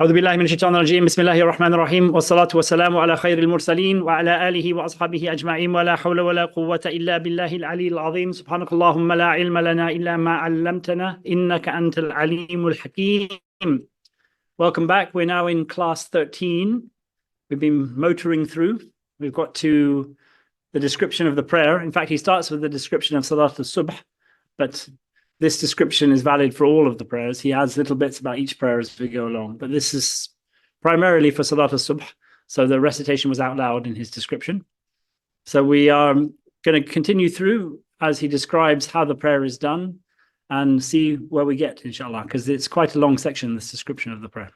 أعوذ بالله من الشيطان الرجيم بسم الله الرحمن الرحيم والصلاة والسلام على خير المرسلين وعلى آله وأصحابه أجمعين ولا حول ولا قوة إلا بالله العلي العظيم سبحانك اللهم لا علم لنا إلا ما علمتنا إنك أنت العليم الحكيم. Welcome back. We're now in class 13. We've been motoring through. We've got to the description of the prayer. In fact, he starts with the description of Salat al-Subh, but this description is valid for all of the prayers. He adds little bits about each prayer as we go along, but this is primarily for Salat al-Subh. So the recitation was out loud in his description. So we are going to continue through as he describes how the prayer is done and see where we get, inshallah, because it's quite a long section, this description of the prayer.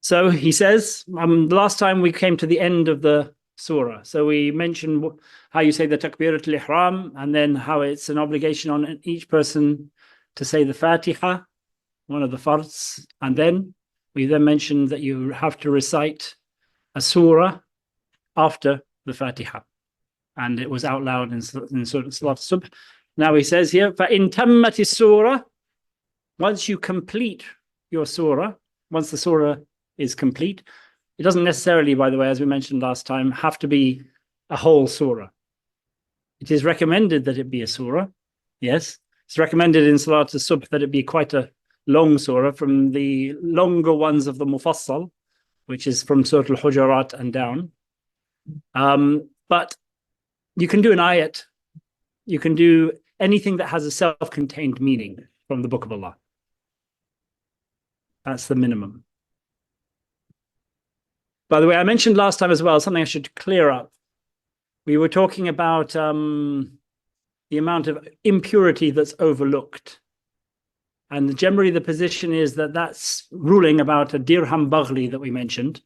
So he says, the last time we came to the end of the surah. So we mentioned how you say the takbirat al-ihram, and then how it's an obligation on each person to say the Fatiha, one of the fards. And then we mentioned that you have to recite a surah after the Fatiha. And it was out loud in Salat al-Subh. Now he says here, فَإِن تَمَّتِ السُّورَةِ, once you complete your surah, once the surah is complete, it doesn't necessarily, by the way, as we mentioned last time, have to be a whole surah. It is recommended that it be a surah. Yes, it's recommended in Salat al-Subh that it be quite a long surah, from the longer ones of the Mufassal, which is from Surah al-Hujurat and down. But you can do an ayat. You can do anything that has a self-contained meaning from the Book of Allah. That's the minimum. By the way, I mentioned last time as well, something I should clear up. We were talking about the amount of impurity that's overlooked. And generally the position is that that's ruling about a dirham baghli that we mentioned.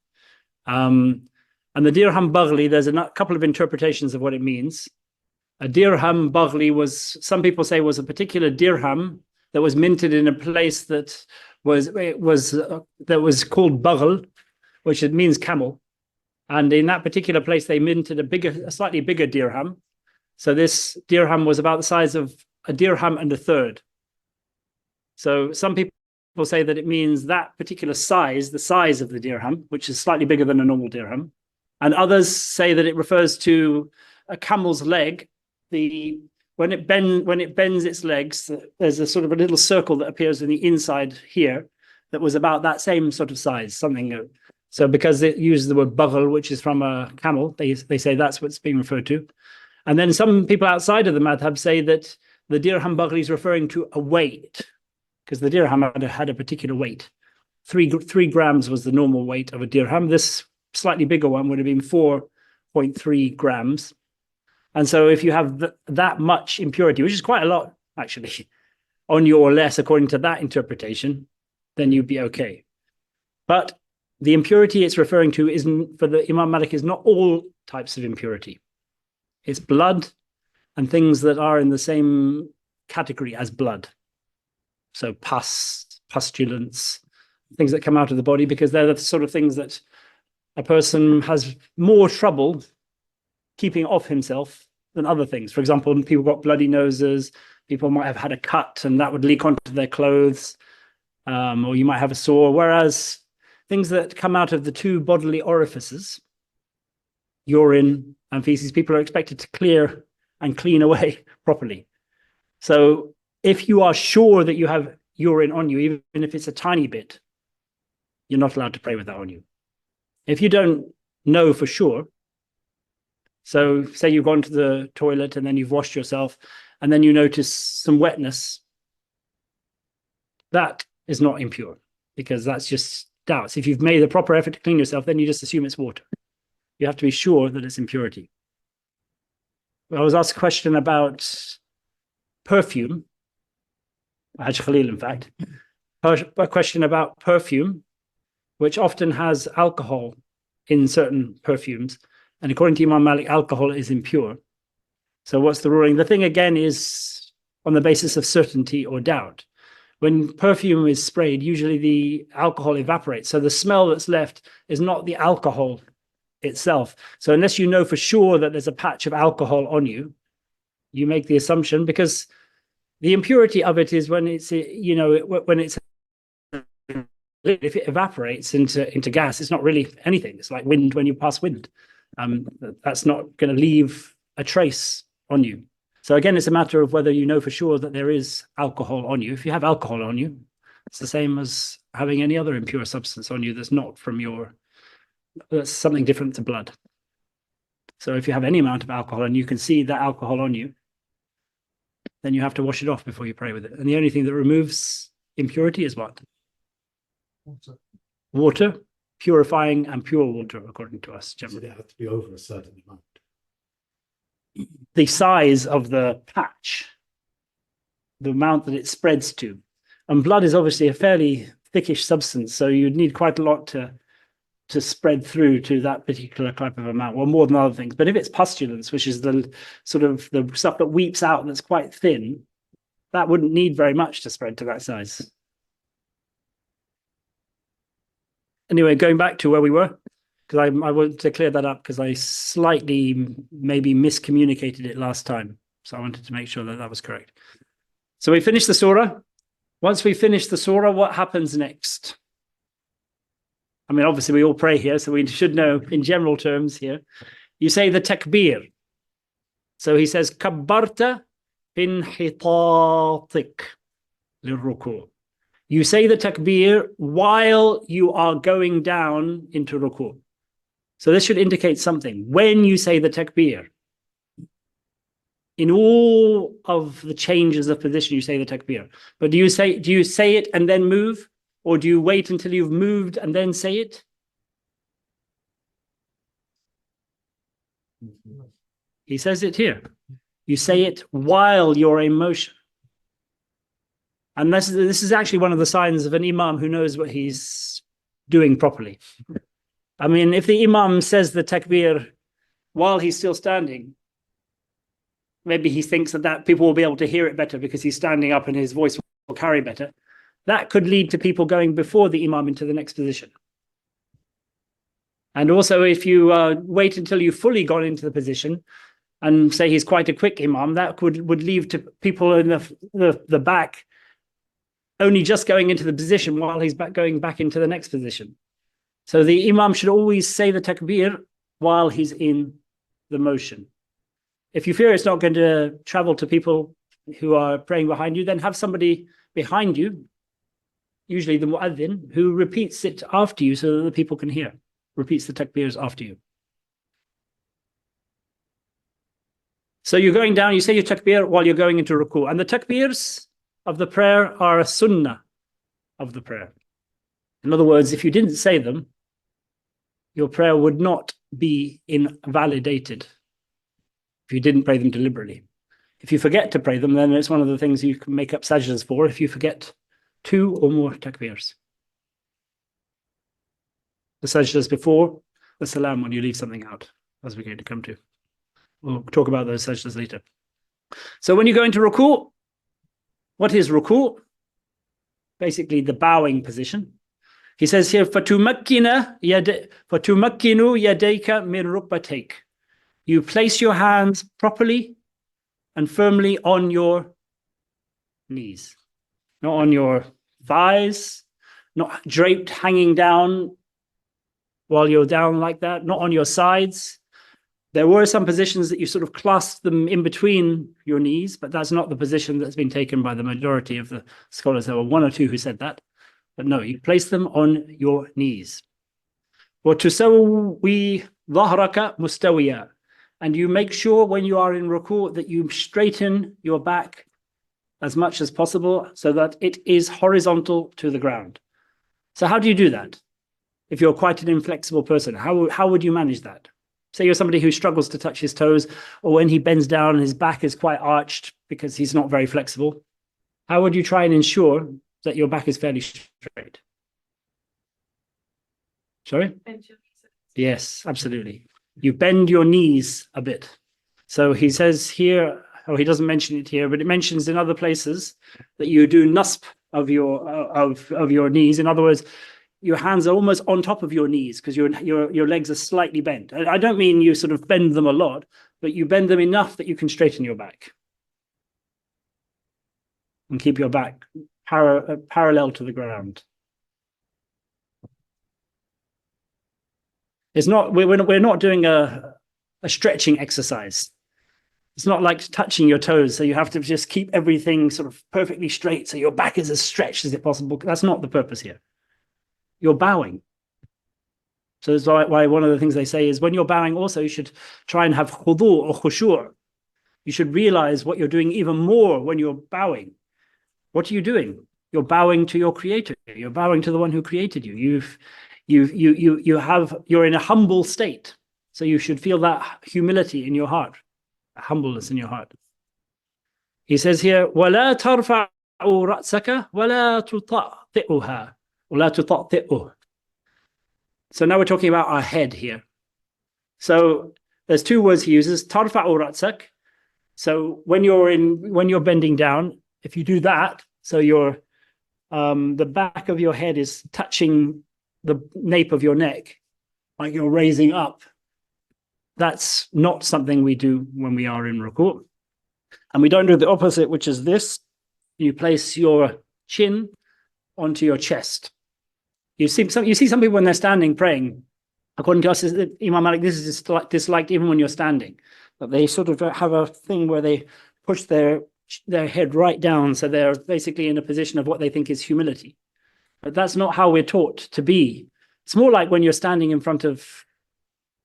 And the dirham baghli, there's a couple of interpretations of what it means. A dirham baghli was, some people say, was a particular dirham that was minted in a place that was called baghl, which it means camel. And in that particular place, they minted a slightly bigger dirham. So this dirham was about the size of a dirham and a third. So some people say that it means that particular size, the size of the dirham, which is slightly bigger than a normal dirham. And others say that it refers to a camel's leg. When it bends its legs, there's a sort of a little circle that appears in the inside here that was about that same sort of size, something. So because it uses the word baghl, which is from a camel, they say that's what's being referred to. And then some people outside of the madhab say that the dirham baghli is referring to a weight, because the dirham had a particular weight. 3 grams was the normal weight of a dirham. This slightly bigger one would have been 4.3 grams. And so if you have that much impurity, which is quite a lot, actually, on you or less, according to that interpretation, then you'd be okay. But the impurity it's referring to isn't, for the Imam Malik, is not all types of impurity. It's blood and things that are in the same category as blood. So pus, pustulence, things that come out of the body, because they're the sort of things that a person has more trouble keeping off himself than other things. For example, people got bloody noses, people might have had a cut and that would leak onto their clothes, or you might have a sore, whereas things that come out of the two bodily orifices, urine and feces, people are expected to clear and clean away properly. So if you are sure that you have urine on you, even if it's a tiny bit, you're not allowed to pray with that on you. If you don't know for sure, so say you've gone to the toilet and then you've washed yourself and then you notice some wetness, that is not impure, because that's just doubts. If you've made the proper effort to clean yourself, then you just assume it's water. You have to be sure that it's impurity. I was asked a question about perfume, Hajj Khalil, in fact, a question about perfume, which often has alcohol in certain perfumes. And according to Imam Malik, alcohol is impure. So what's the ruling? The thing, again, is on the basis of certainty or doubt. When perfume is sprayed, usually the alcohol evaporates. So the smell that's left is not the alcohol itself. So unless you know for sure that there's a patch of alcohol on you, you make the assumption, because the impurity of it is when it's, when it's if it evaporates into gas, it's not really anything. It's like wind when you pass wind. That's not going to leave a trace on you. So again, it's a matter of whether you know for sure that there is alcohol on you. If you have alcohol on you, it's the same as having any other impure substance on you that's not from that's something different to blood. So if you have any amount of alcohol and you can see that alcohol on you, then you have to wash it off before you pray with it. And the only thing that removes impurity is what? Water. Water, purifying and pure water, according to us. So they have to be over a certain amount. The size of the patch, the amount that it spreads to. And blood is obviously a fairly thickish substance, so you'd need quite a lot to spread through to that particular type of amount, well, more than other things. But if it's pustulence, which is the sort of the stuff that weeps out that's quite thin, that wouldn't need very much to spread to that size. Anyway, going back to where we were, because I wanted to clear that up because I slightly maybe miscommunicated it last time. So I wanted to make sure that that was correct. So we finished the surah. Once we finish the surah, what happens next? I mean, obviously we all pray here, so we should know in general terms here. You say the takbir. So he says, kabbarta bin hitatik lirruku. You say the takbir while you are going down into ruku. So this should indicate something. When you say the takbir, in all of the changes of position, you say the takbir. But do you say it and then move? Or do you wait until you've moved and then say it? He says it here. You say it while you're in motion. And this is actually one of the signs of an imam who knows what he's doing properly. I mean, if the imam says the takbir while he's still standing, maybe he thinks that people will be able to hear it better because he's standing up and his voice will carry better. That could lead to people going before the imam into the next position. And also, if you wait until you've fully gone into the position and say he's quite a quick imam, that would leave to people in the back only just going into the position while he's going back into the next position. So the imam should always say the takbir while he's in the motion. If you fear it's not going to travel to people who are praying behind you, then have somebody behind you, usually the mu'adhin, who repeats it after you so that the people can hear, repeats the takbirs after you. So you're going down, you say your takbir while you're going into ruku. And the takbirs of the prayer are a sunnah of the prayer. In other words, if you didn't say them, your prayer would not be invalidated if you didn't pray them deliberately. If you forget to pray them, then it's one of the things you can make up sajdas for if you forget 2 or more takbirs. The sajdas before the salam when you leave something out, as we're going to come to. We'll talk about those sajdas later. So when you go into ruku', what is ruku'? Basically the bowing position. He says here, فَتُمَكِّنُ يَدَيْكَ مِنْ رُكْبَتَيْكَ. You place your hands properly and firmly on your knees, not on your thighs, not draped, hanging down while you're down like that, not on your sides. There were some positions that you sort of clasped them in between your knees, but that's not the position that's been taken by the majority of the scholars. There were 1 or 2 who said that, but no, you place them on your knees. وَتُسَوِّي ظَهْرَكَ مُسْتَوِيًا. And you make sure when you are in ruku' that you straighten your back as much as possible so that it is horizontal to the ground. So how do you do that? If you're quite an inflexible person, how would you manage that? Say you're somebody who struggles to touch his toes, or when he bends down, his back is quite arched because he's not very flexible. How would you try and ensure that your back is fairly straight? Sorry? Yes, absolutely. You bend your knees a bit. So he says here, or he doesn't mention it here, but it mentions in other places that you do nasb of your knees. In other words, your hands are almost on top of your knees because your legs are slightly bent. I don't mean you sort of bend them a lot, but you bend them enough that you can straighten your back and keep your back parallel to the ground. It's not, we're not doing a stretching exercise. It's not like touching your toes, so you have to just keep everything sort of perfectly straight so your back is as stretched as it possible. That's not the purpose here. You're bowing. So that's why one of the things they say is when you're bowing also, you should try and have khudu or khushu'. You should realize what you're doing even more when you're bowing. What are you doing? You're bowing to your creator. You're bowing to the one who created you. You're in a humble state. So you should feel that humility in your heart, humbleness in your heart. He says here, وَلَا تَرْفَعُ رَأْسَكَ وَلَا تُطَأْطِئُهَا وَلَا تُطَأْطِئُهُ. So now we're talking about our head here. So there's two words he uses, تَرْفَعُ رَأْسَكَ. So when you're bending down, if you do that, so your the back of your head is touching the nape of your neck, like you're raising up. That's not something we do when we are in ruku'. And we don't do the opposite, which is this. You place your chin onto your chest. You see some people when they're standing praying, according to us, Imam Malik, this is disliked even when you're standing. But they sort of have a thing where they push their head right down, so they're basically in a position of what they think is humility. But that's not how we're taught to be. It's more like when you're standing in front of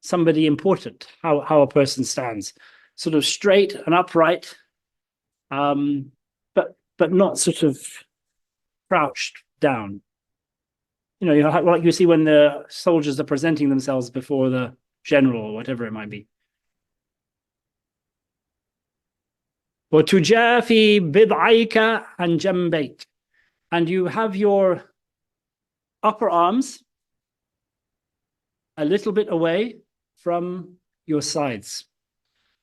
somebody important, how a person stands, sort of straight and upright, but not sort of crouched down. You know, like you see when the soldiers are presenting themselves before the general or whatever it might be. وَتُجَافِي بِضْعَيْكَ عَنْ جَنْبَيْكَ. And you have your upper arms a little bit away from your sides.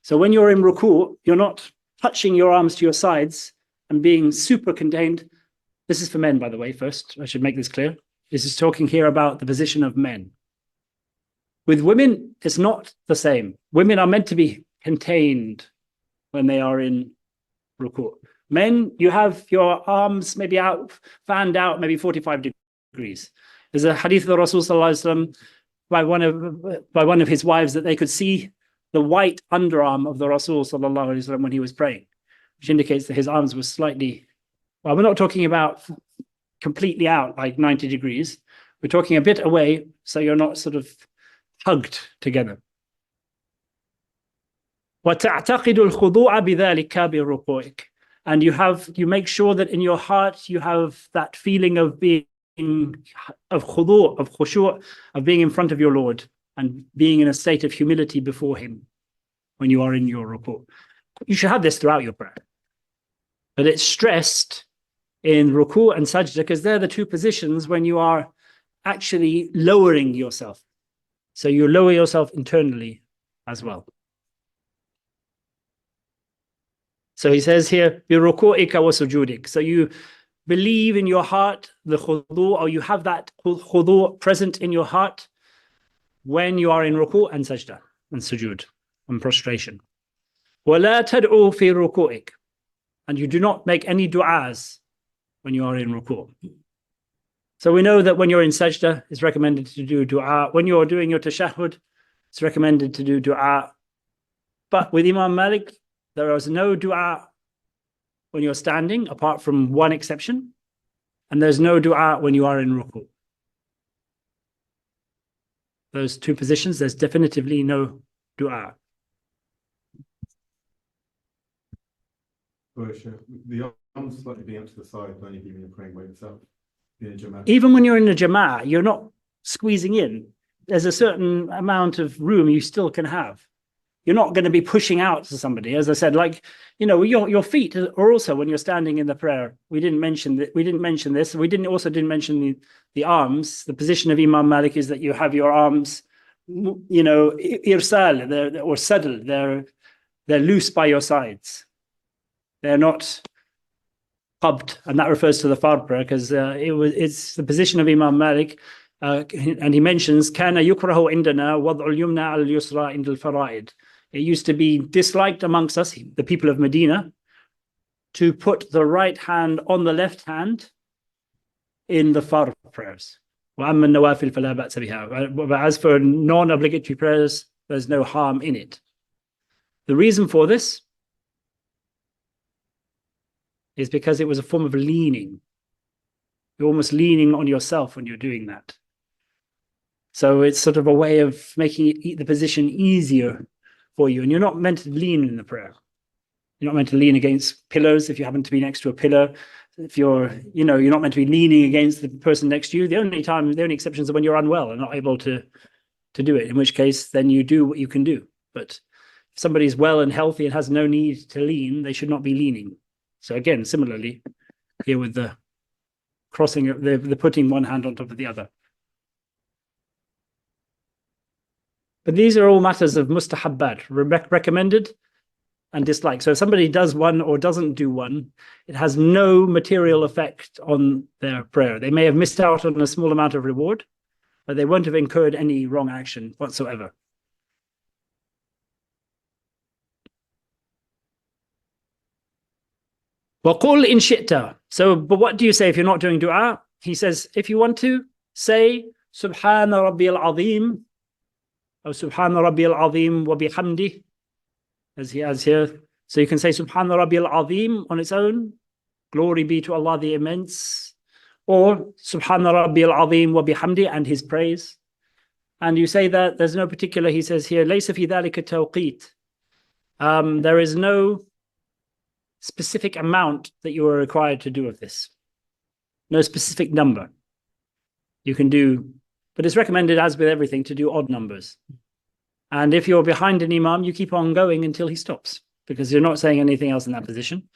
So when you're in ruku', you're not touching your arms to your sides and being super contained. This is for men, by the way, first. I should make this clear. This is talking here about the position of men. With women, it's not the same. Women are meant to be contained when they are in ruku'. Men, you have your arms maybe out, fanned out, maybe 45 degrees. There's a hadith of the Rasul sallallahu alaihi wasallam by one of his wives that they could see the white underarm of the Rasul sallallahu alaihi wasallam when he was praying, which indicates that his arms were slightly, well, we're not talking about completely out like 90 degrees. We're talking a bit away, so you're not sort of hugged together. وَتَعْتَقِدُ الْخُضُوعَ بِذَلِكَ بِرُكُوعِكَ. And you make sure that in your heart you have that feeling of being of khudu', of khushu', of being in front of your Lord and being in a state of humility before him when you are in your ruku'. You should have this throughout your prayer. But it's stressed in ruku' and sajda because they're the two positions when you are actually lowering yourself. So you lower yourself internally as well. So he says here, بِرُكُوئِكَ وَسُجُودِكَ. So you believe in your heart the khudu', or you have that khudu' present in your heart when you are in ruku' and sajda and sujud and prostration. وَلَا تَدْعُوا فِي رُكُوئِكَ. And you do not make any du'as when you are in ruku'. So we know that when you're in sajda, it's recommended to do du'a. When you're doing your tashahhud, it's recommended to do du'a. But with Imam Malik, there is no du'a when you're standing, apart from one exception. And there's no du'a when you are in ruku'. Those two positions, there's definitively no du'a. The arms slightly being up to the side when you're praying by yourself. Even when you're in a jama'ah, you're not squeezing in. There's a certain amount of room you still can have. You're not going to be pushing out to somebody. As I said, like, you know, your feet are also when you're standing in the prayer. We didn't mention this. We didn't mention the arms. The position of Imam Malik is that you have your arms, you know, irsal or sadl. They're loose by your sides. They're not qabd, and that refers to the fard prayer because it's the position of Imam Malik. And he mentions kana yukrahu indana wad'ul yumna al yusra indal fara'id. It used to be disliked amongst us, the people of Medina, to put the right hand on the left hand in the fard prayers. وَأَمَّا النَّوَافِلْ فَلَا بَأْسَ بِهَا. But as for non-obligatory prayers, there's no harm in it. The reason for this is because it was a form of leaning. You're almost leaning on yourself when you're doing that. So it's sort of a way of making the position easier for you. And you're not meant to lean in the prayer. You're not meant to lean against pillars if you happen to be next to a pillar. If you're not meant to be leaning against the person next to you. The only exceptions are when you're unwell and not able to do it, in which case then you do what you can do. But if somebody's well and healthy and has no need to lean, they should not be leaning. So again, similarly, here with the crossing, the putting one hand on top of the other. But these are all matters of mustahabbat, recommended and disliked. So if somebody does one or doesn't do one, it has no material effect on their prayer. They may have missed out on a small amount of reward, but they won't have incurred any wrong action whatsoever. وَقُلْ إِنْ شِئْتَ. So, but what do you say if you're not doing dua? He says, if you want to, say, Subhana Rabbi al-Azim, or Subhana Rabbi al-Azim wa bihamdi, as he has here. So you can say Subhana Rabbi al-Azim on its own, glory be to Allah the Immense, or Subhana Rabbi al-Azim wa bihamdi, and his praise. And you say that there's no particular, he says here, لَيْسَ فِي ذَلِكَ تَوْقِيت. There is no specific amount that you are required to do of this. No specific number. You can do, but it's recommended, as with everything, to do odd numbers. And if you're behind an imam, you keep on going until he stops, because you're not saying anything else in that position.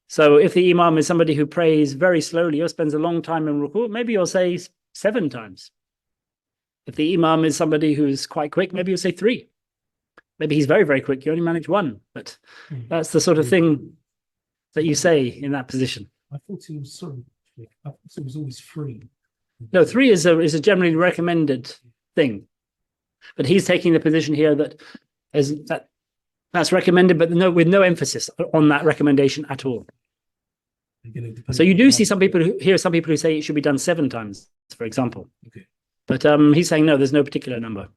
So if the imam is somebody who prays very slowly or spends a long time in ruku', maybe you'll say 7 times. If the imam is somebody who's quite quick, maybe you'll say 3. Maybe he's very, very quick. You only manage 1. But that's the sort of thing that you say in that position. I thought it was I thought it was always 3. No, 3 is a generally recommended thing. But he's taking the position here that's recommended, but with no emphasis on that recommendation at all. So you do see some people who say it should be done 7 times, for example. Okay. But he's saying no, there's no particular number.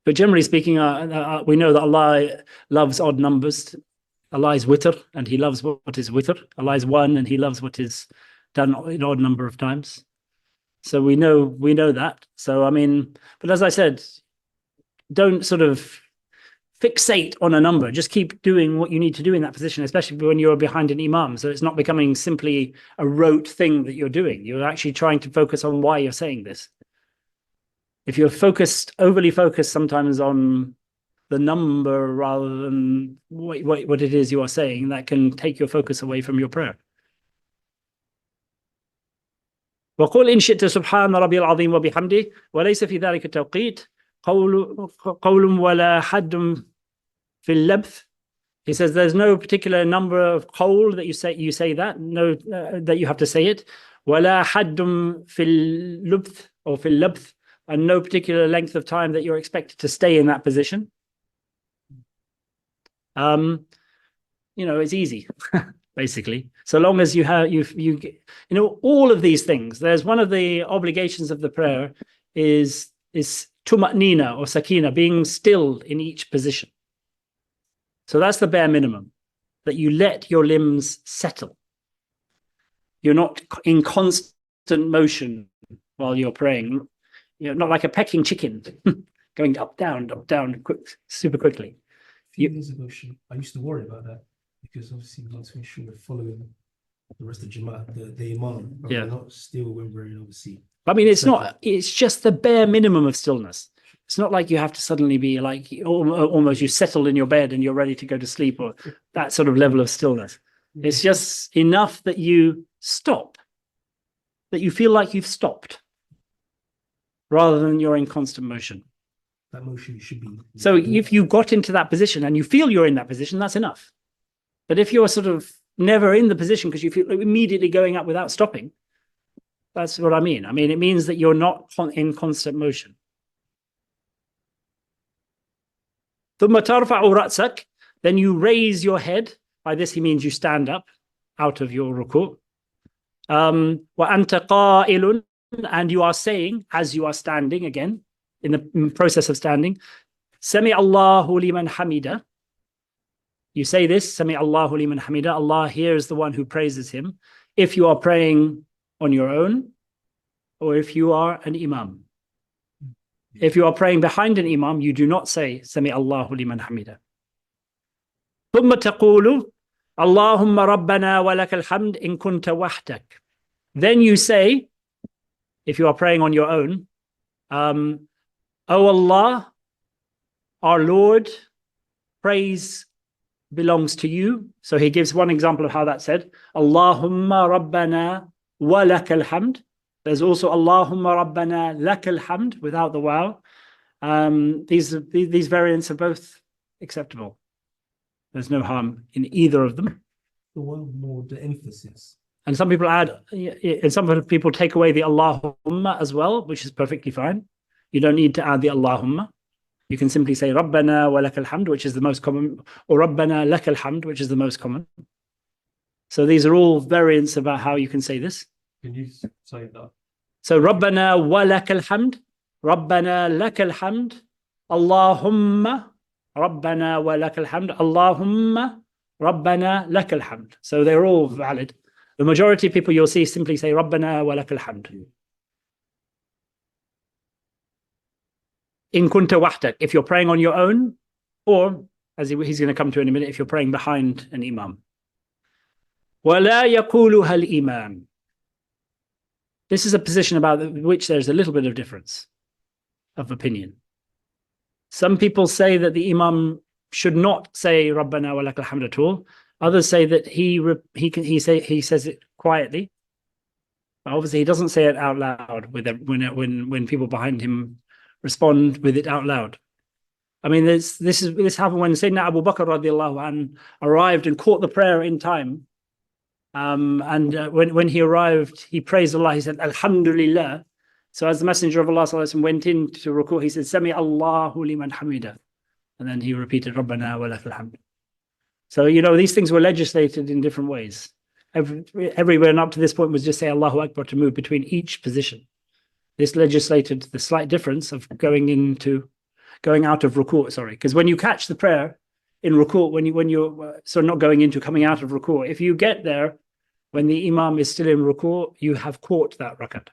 But generally speaking, we know that Allah loves odd numbers. Allah is witr, and he loves what is witr. Allah is 1, and he loves what is done in odd number of times. So we know that. So, I mean, but as I said, don't sort of fixate on a number. Just keep doing what you need to do in that position, especially when you're behind an imam. So it's not becoming simply a rote thing that you're doing. You're actually trying to focus on why you're saying this. If you're overly focused sometimes on the number rather than what it is you are saying, that can take your focus away from your prayer. وقل إن شئت سبحان ربي العظيم وبحمده وليس في ذلك توقيت قول ولا حد في اللبث. He says there's no particular number of qawl that you say that, no that you have to say it. ولا حد في اللبث or في اللبث, and no particular length of time that you're expected to stay in that position. It's easy. Basically, so long as you all of these things. There's one of the obligations of the prayer is tuma'nina or sakina, being still in each position. So that's the bare minimum, that you let your limbs settle. You're not in constant motion while you're praying. You're not like a pecking chicken, going up, down, super quickly. A few years ago, I used to worry about that, because obviously we want to ensure we're following the rest of Jama'at, the Imam, but we're not still when we're in, obviously. I mean, it's just the bare minimum of stillness. It's not like you have to suddenly be like almost you settle in your bed and you're ready to go to sleep, or that sort of level of stillness. It's just enough that you stop, that you feel like you've stopped, rather than you're in constant motion. That motion should be. So if you got into that position and you feel you're in that position, that's enough. But if you're sort of never in the position because you feel immediately going up without stopping, that's what I mean. I mean, it means that you're not in constant motion. ثم ترفع رأسك, then you raise your head. By this he means you stand up out of your ruku'. وأنت قائل, and you are saying, as you are standing again, in the process of standing, Sami Allahu liman hamida. You say this, Sami Allahu liman hamida. Allah hears the one who praises him. If you are praying on your own, or if you are an imam. If you are praying behind an imam, you do not say Sami Allahu liman hamida. ثم تقول اللهم ربنا ولك الحمد إن كنت وحدك. Then you say, if you are praying on your own, O Allah, our Lord, praise belongs to you. So he gives one example of how that's said. Allahumma rabbana wa lakal hamd. There's also Allahumma rabbana lakal hamd without the waw. These variants are both acceptable. There's no harm in either of them. The one more the emphasis. And some people add, and some people take away the Allahumma as well, which is perfectly fine. You don't need to add the Allahumma. You can simply say Rabbana wa lakal hamd, which is the most common, or Rabbana lakal hamd, which is the most common. So these are all variants about how you can say this. Can you say that? So Rabbana wa lakal hamd, Rabbana lakal hamd, Allahumma, Rabbana wa lakal hamd, Allahumma, Rabbana lakal hamd. So they're all valid. The majority of people you'll see simply say Rabbana wa lakal hamd. In kunta wahdak, if you're praying on your own, or as he's going to come to in a minute, if you're praying behind an imam. وَلَا يَقُولُهَا الْإِمَامِ. This is a position about which there's a little bit of difference of opinion. Some people say that the imam should not say Rabbana wa lakal hamd at all. Others say that he says it quietly. But obviously, he doesn't say it out loud when people behind him respond with it out loud. I mean, this happened when Sayyidina Abu Bakr radiallahu anhu arrived and caught the prayer in time. When he arrived, he praised Allah. He said, Alhamdulillah. So as the Messenger of Allah sallallahu alaihi wasallam went into ruku', he said, Sami Allahu liman hamida. And then he repeated, Rabbana wa lakal hamd. So, these things were legislated in different ways. Everywhere and up to this point was just say Allahu Akbar to move between each position. This legislated the slight difference of going out of ruku', sorry. Because when you catch the prayer in ruku', when you're not going into, coming out of ruku', if you get there when the imam is still in ruku', you have caught that rakat.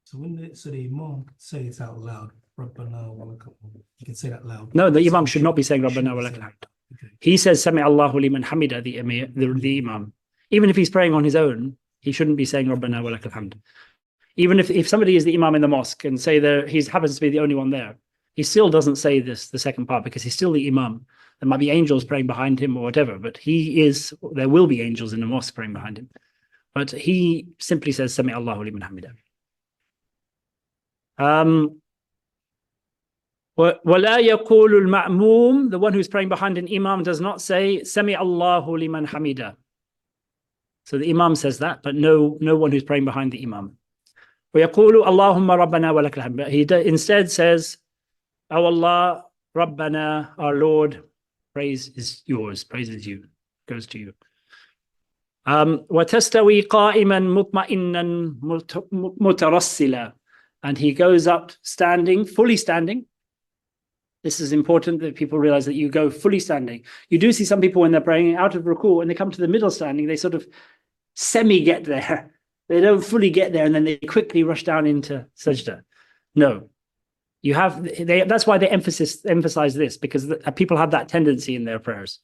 So the imam say it out loud, Rabbana wa lakal hamd. You can say that loud. No, the imam should not be saying Rabbana wa lakal hamd. Okay. He says Sami Allahu liman hamida, the imam. Even if he's praying on his own, he shouldn't be saying Rabbana wa lakal hamd. Even if somebody is the imam in the mosque and say he happens to be the only one there, he still doesn't say the second part because he's still the imam. There might be angels praying behind him or whatever, but there will be angels in the mosque praying behind him. But he simply says Sami Allahu liman hamida. وَلَا يَقُولُ الْمَأْمُومُ. The one who's praying behind an imam does not say Sami Allahu liman hamida. So the imam says that, but no one who's praying behind the imam. وَيَقُولُ اللَّهُمَّ رَبَّنَا وَلَكَ الْحَمْدُ. He instead says, O Allah, Rabbana, our Lord, praise is yours, praises you, goes to you. وَتَسْتَوِي قَائِمًا مُطْمَئِنًا مُتَرَسِّلًا. And he goes up standing, fully standing. This is important that people realize that you go fully standing. You do see some people when they're praying out of ruku', when they come to the middle standing, they sort of semi-get there. They don't fully get there and then they quickly rush down into sajda. No. That's why they emphasize this, because people have that tendency in their prayers.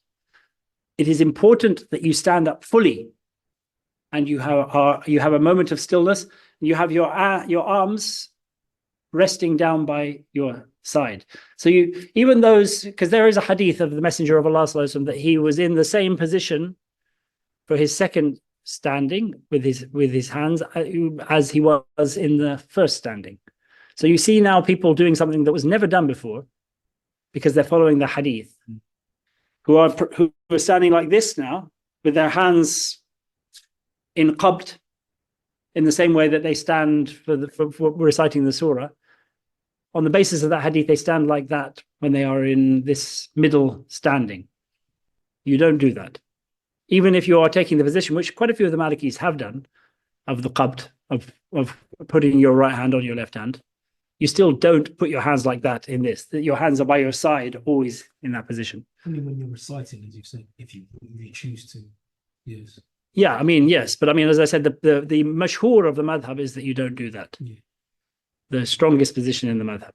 It is important that you stand up fully and you have a moment of stillness. You have your arms resting down by your side. So even those, because there is a hadith of the Messenger of Allah sallallahu alaihi wasallam that he was in the same position for his second standing with his hands as he was in the first standing. So you see now people doing something that was never done before because they're following the hadith, who are standing like this now with their hands in qabd, in the same way that they stand for reciting the surah. On the basis of that hadith, they stand like that when they are in this middle standing. You don't do that. Even if you are taking the position, which quite a few of the Malikis have done, of the qabd, of putting your right hand on your left hand. You still don't put your hands like that in this. Your hands are by your side, always in that position. Only when you're reciting, as you said, if you choose to. Yes. Yeah, I mean, yes, but I mean, as I said, the mashhur of the madhab is that you don't do that. Yeah. The strongest position in the madhab.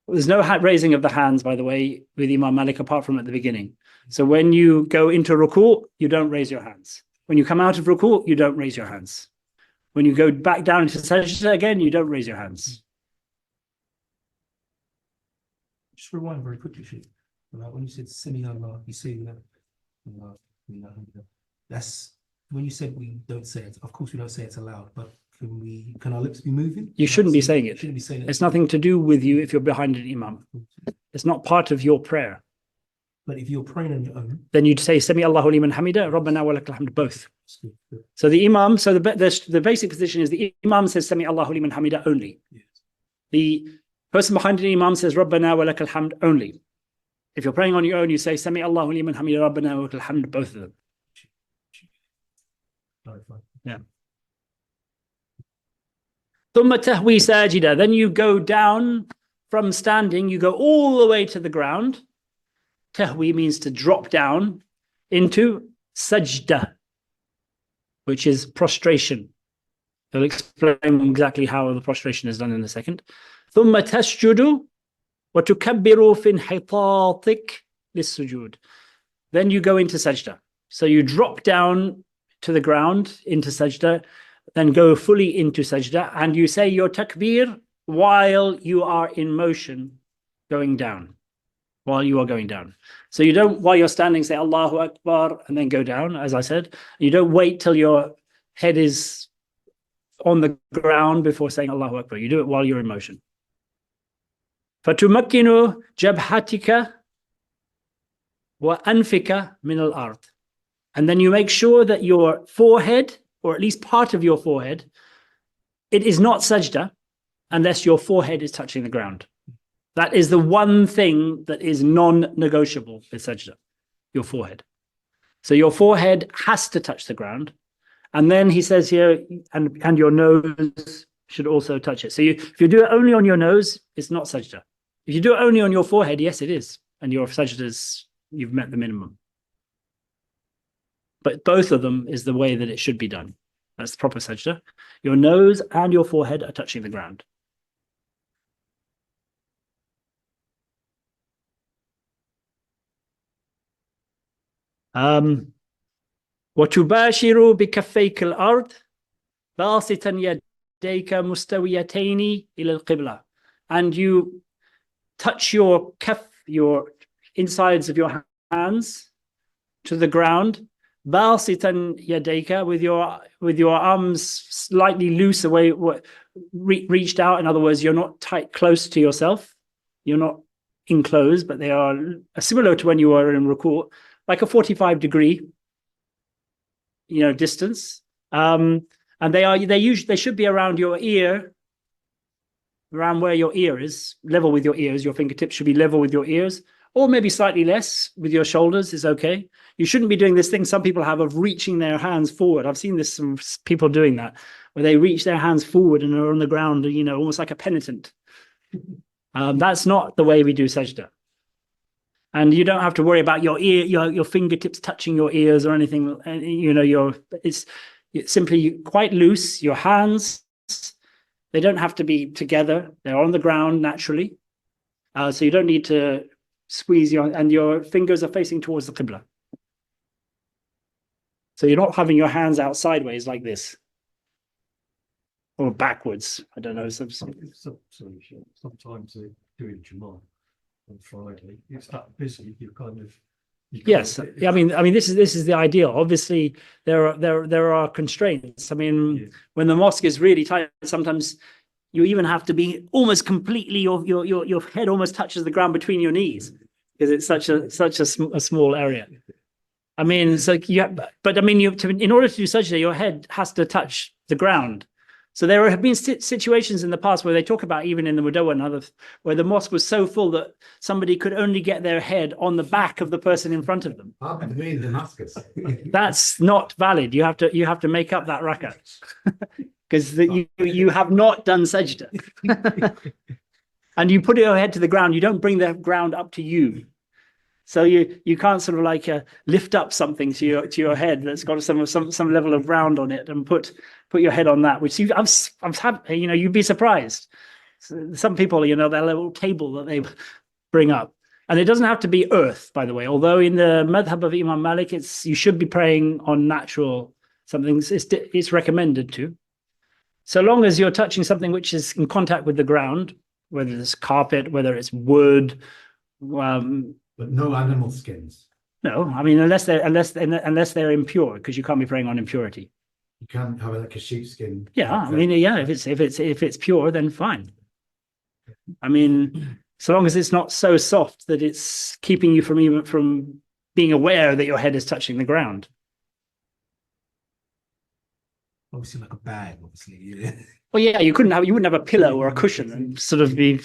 There's no raising of the hands, by the way, with Imam Malik, apart from at the beginning. So when you go into ruku', you don't raise your hands. When you come out of ruku', you don't raise your hands. When you go back down into sajda again, you don't raise your hands. Just rewind very quickly, Sheikh. When you said Sami Allah, you say that. That's when you said we don't say it. Of course, we don't say it aloud, but can our lips be moving? You shouldn't be saying it. Shouldn't be saying it. It's nothing to do with you if you're behind an imam. It's not part of your prayer. But if you're praying on your own, then you'd say Sami Allahu liman hamida, Rabbana wa lakal hamd, both. So the imam, so the basic position is the imam says Sami Allahu liman hamida only. yes. The person behind an imam says Rabbana wa lakal hamd only. If you're praying on your own, you say Sami Allahu liman hamida, Rabbana wa lakal hamd, both of them. Yeah. ثم تهوي ساجدا. Then you go down from standing, you go all the way to the ground. Tahwi means to drop down into sajda, which is prostration. He'll explain exactly how the prostration is done in a second. ثم تسجد وتكبر في انحطاطك للسجود. Then you go into sajda. So you drop down to the ground into sajda, then go fully into sajda, and you say your takbir while you are in motion going down. While you are going down. So you don't, while you're standing, say Allahu Akbar and then go down, as I said. You don't wait till your head is on the ground before saying Allahu Akbar. You do it while you're in motion. فَتُمَكِّنُ جَبْهَتِكَ وَأَنْفِكَ مِنَ الْأَرْضِ. And then you make sure that your forehead, or at least part of your forehead, it is not sajda unless your forehead is touching the ground. That is the one thing that is non-negotiable with sajda, your forehead. So your forehead has to touch the ground. And then he says here, and your nose should also touch it. So if you do it only on your nose, it's not sajda. If you do it only on your forehead, yes, it is. And your sajdas, you've met the minimum. But both of them is the way that it should be done. That's the proper sajda. Your nose and your forehead are touching the ground. وتباشر بكفيك الأرض باسطا يديك مستويتين إلى القبلة. And you touch your kaf, your insides of your hands to the ground, باسطا يديك, with your arms slightly loose away, reached out. In other words, you're not tight close to yourself. You're not enclosed, but they are similar to when you are in ruku', like a 45-degree, distance. And they should be around your ear, around where your ear is, level with your ears. Your fingertips should be level with your ears, or maybe slightly less with your shoulders is okay. You shouldn't be doing this thing some people have of reaching their hands forward. I've seen this, some people doing that, where they reach their hands forward and are on the ground, almost like a penitent. That's not the way we do sajda. And you don't have to worry about your ear, your fingertips touching your ears or anything. It's simply quite loose. Your hands, they don't have to be together. They're on the ground naturally. So you don't need to squeeze and your fingers are facing towards the qibla. So you're not having your hands out sideways like this. Or backwards. I don't know. Sometimes doing Jummah on Friday, it's that busy, you kind of yes. I mean this is the ideal. Obviously there are constraints. I mean, yeah. When the mosque is really tight, sometimes you even have to be almost completely your head almost touches the ground between your knees, because it's such a small area. I mean, so but I mean, in order to do sajda, your head has to touch the ground. So there have been situations in the past where they talk about, even in the Mudawwan, where the mosque was so full that somebody could only get their head on the back of the person in front of them. Happened to me in Damascus. That's not valid. You have to make up that rak'ah. because you have not done sajda. And you put your head to the ground, you don't bring the ground up to you. So you can't sort of like lift up something to your head that's got some level of round on it and put your head on that, which I've had, you know, you'd be surprised. Some people, you know, their little table that they bring up. And it doesn't have to be earth, by the way, although in the madhab of Imam Malik, you should be praying on natural something. It's recommended to. So long as you're touching something which is in contact with the ground, whether it's carpet, whether it's wood, But no animal skins. no, I mean, unless they're impure, because you can't be praying on impurity. You can't have like a sheepskin. Yeah, I mean, yeah, if it's pure, then fine. I mean, so long as it's not so soft that it's keeping you from being aware that your head is touching the ground. Obviously, like a bag, obviously. Yeah. Well, yeah, you wouldn't have a pillow or a cushion and sort of be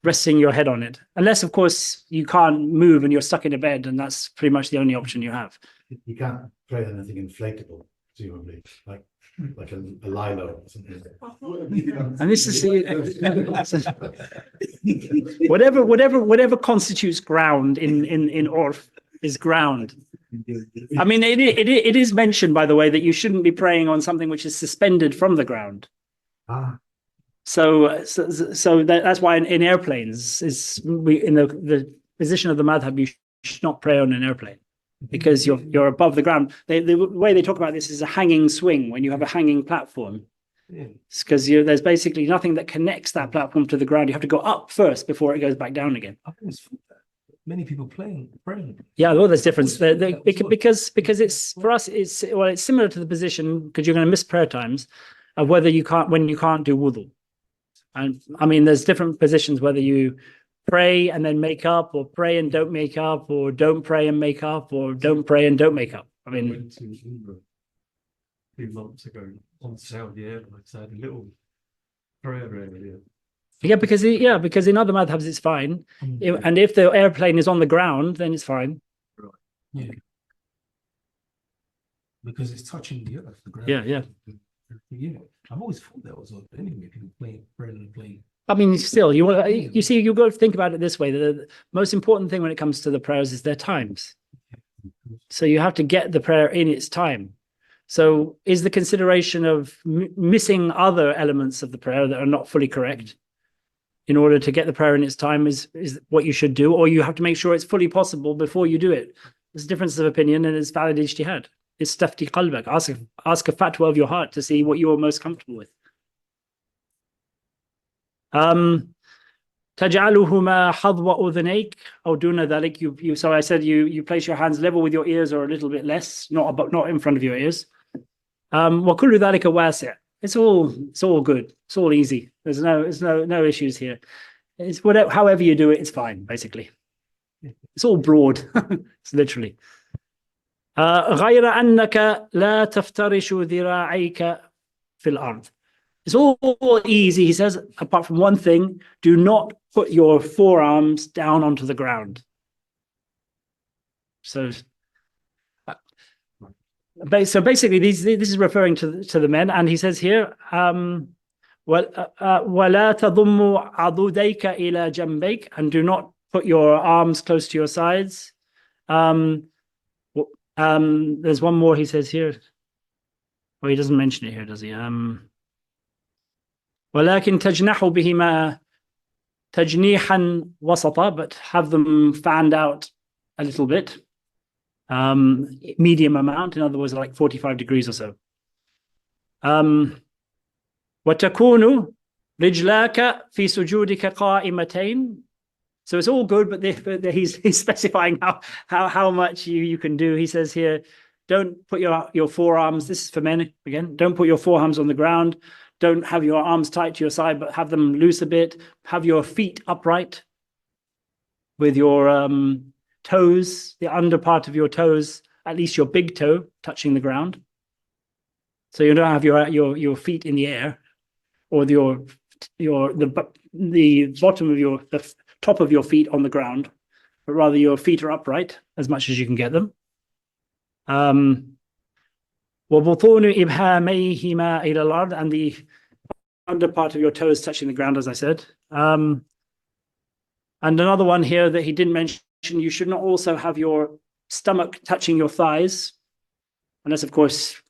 resting your head on it, unless, of course, you can't move and you're stuck in a bed, and that's pretty much the only option you have. You can't pray on anything inflatable, presumably, like a lilo or something. And this is whatever constitutes ground in Urf is ground. I mean, it is mentioned, by the way, that you shouldn't be praying on something which is suspended from the ground. So that's why in airplanes in the position of the madhab, you should not pray on an airplane because you're above the ground. The way they talk about this is a hanging swing, when you have a hanging platform. It's because there's basically nothing that connects that platform to the ground. You have to go up first before it goes back down again. Many people praying. Yeah, well, there's difference because it's, for us, it's similar to the position, because you're going to miss prayer times, of when you can't do wudu. And I mean, there's different positions, whether you pray and then make up, or pray and don't make up, or don't pray and make up, or don't pray and don't make up. I mean, I went to Umrah a few months ago on Saudi Airlines. I had a little prayer area. yeah, because in other madhabs it's fine, and if the airplane is on the ground, then it's fine. Yeah. Because it's touching the earth, the ground. Yeah. Yeah. I've always thought that was odd. Anyway, people praying on a plane. I mean, still, you see, you've got to think about it this way: the most important thing when it comes to the prayers is their times. So you have to get the prayer in its time. So is the consideration of missing other elements of the prayer that are not fully correct in order to get the prayer in its time is what you should do, or you have to make sure it's fully possible before you do it? There's differences of opinion, and it's valid ijtihad. It's istafti qalbak. Ask a fatwa of your heart to see what you're most comfortable with. تجعلهما حظو أذنيك أو دون ذلك. So I said you place your hands level with your ears or a little bit less, not in front of your ears. وكل ذلك واسع. It's all good. It's all easy. There's no issues here. It's whatever, however you do it, it's fine, basically. It's all broad. It's literally. غير أنك لا تفترش ذراعيك في الأرض. It's all easy, he says, apart from one thing: do not put your forearms down onto the ground. So basically, this is referring to the men, and he says here, ولا تضم عضديك إلى جنبيك, and do not put your arms close to your sides. There's one more he says here. Well, he doesn't mention it here, does he? ولكن تجنح بهما تجنيحا وسطا, but have them fanned out a little bit, medium amount, in other words, like 45 degrees or so. وتكون رجلاك في سجودك قائمتين. So it's all good, but he's specifying how much you can do. He says here, don't put your forearms, this is for men again, don't put your forearms on the ground. Don't have your arms tight to your side, but have them loose a bit. Have your feet upright with your toes, the under part of your toes, at least your big toe, touching the ground. So you don't have your feet in the air, or the bottom of the top of your feet on the ground, but rather your feet are upright as much as you can get them. وَبُطُونُ إِبْهَامَيْهِمَا إِلَى الْأَرْضِ, and the under part of your toes touching the ground, as I said. And another one here that he didn't mention, you should not also have your stomach touching your thighs, unless, of course,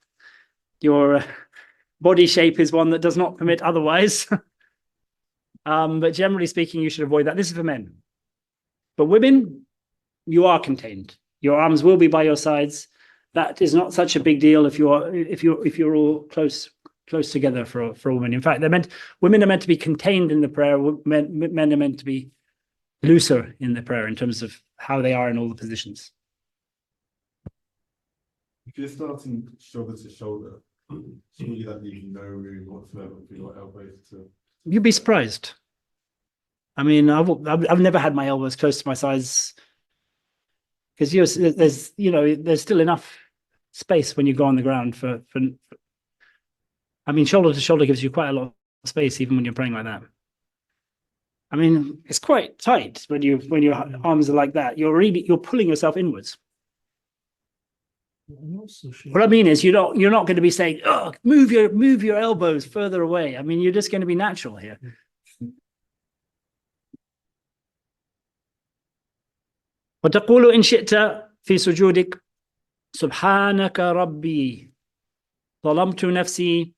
your body shape is one that does not permit otherwise. But generally speaking, you should avoid that. This is for men. But women, you are contained. Your arms will be by your sides. That is not such a big deal if you're all close together for women. In fact, women are meant to be contained in the prayer. Men are meant to be looser in the prayer in terms of how they are in all the positions. If you're starting shoulder to shoulder, surely that leaves no room whatsoever for your elbows to. You'd be surprised. I mean, I've never had my elbows close to my sides because there's still enough space when you go on the ground for. I mean, shoulder to shoulder gives you quite a lot of space even when you're praying like that. I mean, it's quite tight when your arms are like that. You're pulling yourself inwards. What I mean is, you're not going to be saying, "Oh, move your elbows further away." I mean, you're just going to be natural here. وتقول إن شئت في سجودك سبحانك ربي ظلمت نفسي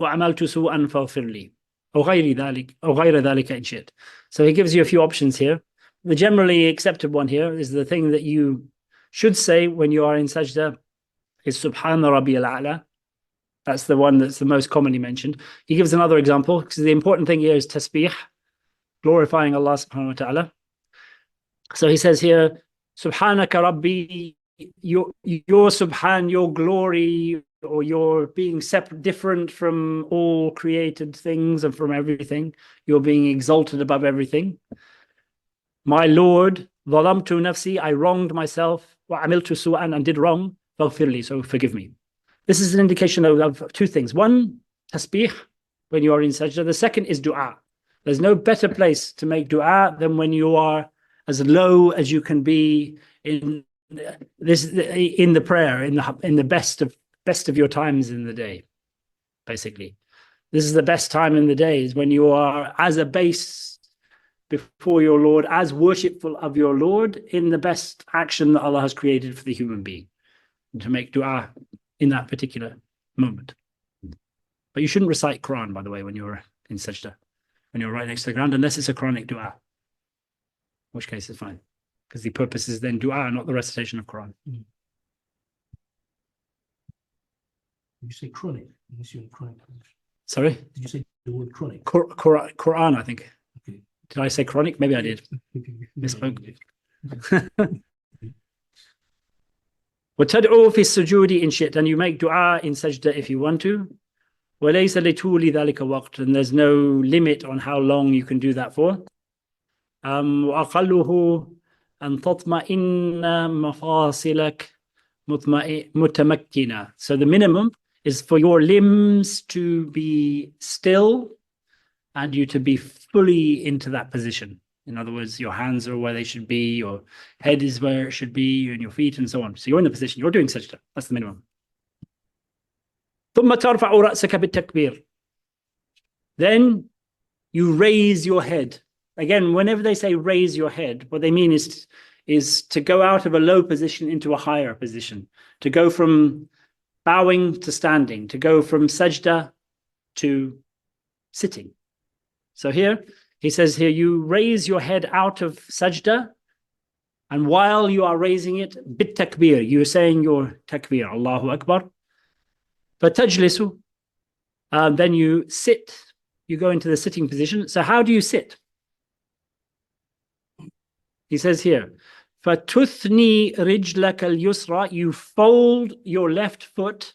وعملت سوءا فاغفر لي أو غير ذلك إن شئت. So he gives you a few options here. The generally accepted one here is the thing that you should say when you are in sajda is Subhana Rabbi al-A'la. That's the one that's the most commonly mentioned. He gives another example because the important thing here is tasbih, glorifying Allah subhanahu wa ta'ala. So he says here, Subhanaka Rabbi, your subhan, your glory, or your being separate, different from all created things and from everything. You're being exalted above everything. My Lord, ظلمت nafsi, I wronged myself, وعملت سوءا, and did wrong, فاغفر لي, so forgive me. This is an indication of two things. One, tasbih, when you are in sajda. The second is dua. There's no better place to make dua than when you are as low as you can be in the prayer, in the best of your times in the day. Basically, this is the best time in the day, is when you are as a base before your Lord, as worshipful of your Lord, in the best action that Allah has created for the human being, and to make dua in that particular moment. But you shouldn't recite Quran, by the way, when you're in sajda, when you're right next to the ground, unless it's a Quranic dua, in which case it's fine, because the purpose is then dua, not the recitation of Quran. Did you say chronic? Chronic. Sorry? Did you say the word chronic? Quran, I think. Okay. Did I say chronic? Maybe I did. Misspoke. وَتَدْعُوا فِي السُّجُودِ إِن شِئْتَ, and you make dua in sajda if you want to. وَلَيْسَ لِطُولِ ذَلِكَ وَقْتٌ, and there's no limit on how long you can do that for. وَأَقَلُّهُ أَن تَطْمَئِنَّ مَفَاصِلَكَ مُتَمَكِّنَةً. So the minimum is for your limbs to be still and you to be fully into that position. In other words, your hands are where they should be, your head is where it should be, and your feet and so on. So you're in the position, you're doing sajda. That's the minimum. ثُمَّ تَرْفَعُ رَأْسَكَ بِالتَّكْبِيرِ. Then you raise your head. Again, whenever they say raise your head, what they mean is to go out of a low position into a higher position, to go from bowing to standing, to go from sajda to sitting. So here, he says here, you raise your head out of sajda, and while you are raising it, bit takbir, you're saying your takbir, Allahu Akbar. فَتَجْلِسُ, then you sit, you go into the sitting position. So how do you sit? He says here, فَتُثْنِي رِجْلَكَ الْيُسْرَى, you fold your left foot,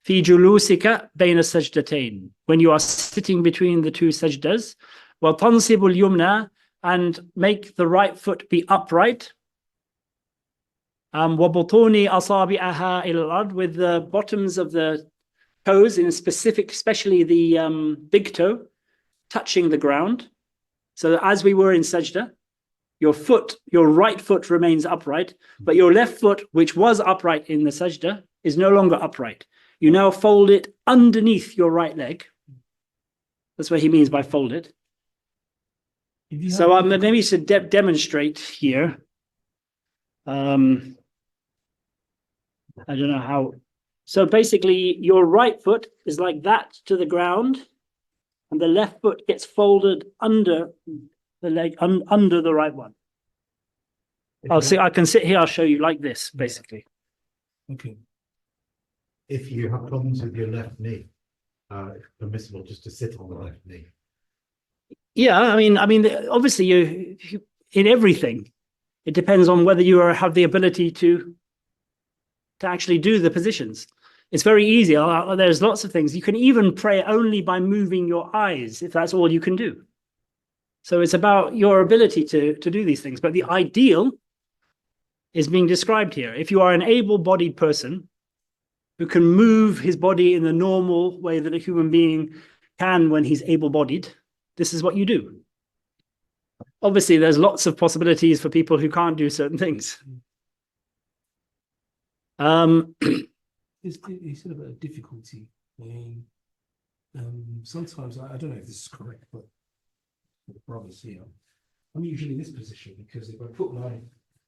فِي جُلُوسِكَ بَيْنَ السَّجْدَتَيْن, when you are sitting between the two sajdas, وَتَنْصِبُ الْيُمْنَى, and make the right foot be upright, وَبُطُونِ أَصَابِعَهَا إِلَى الْأَرْضِ, with the bottoms of the toes, in specific, especially the big toe, touching the ground. So as we were in sajda, your right foot remains upright, but your left foot, which was upright in the sajda, is no longer upright. You now fold it underneath your right leg. That's what he means by fold it. So maybe to demonstrate here. I don't know how. So basically, your right foot is like that to the ground, and the left foot gets folded under the leg, under the right one. I'll see. I can sit here. I'll show you like this, basically. Okay. If you have problems with your left knee, it's permissible just to sit on the left knee. Yeah, I mean, obviously, you in everything, it depends on whether you have the ability to actually do the positions. It's very easy. There's lots of things. You can even pray only by moving your eyes, if that's all you can do. So it's about your ability to do these things. But the ideal is being described here. If you are an able-bodied person who can move his body in the normal way that a human being can when he's able-bodied, this is what you do. Obviously, there's lots of possibilities for people who can't do certain things. He said about difficulty. Sometimes I don't know if this is correct, but for the brothers here, I'm usually in this position because if I put my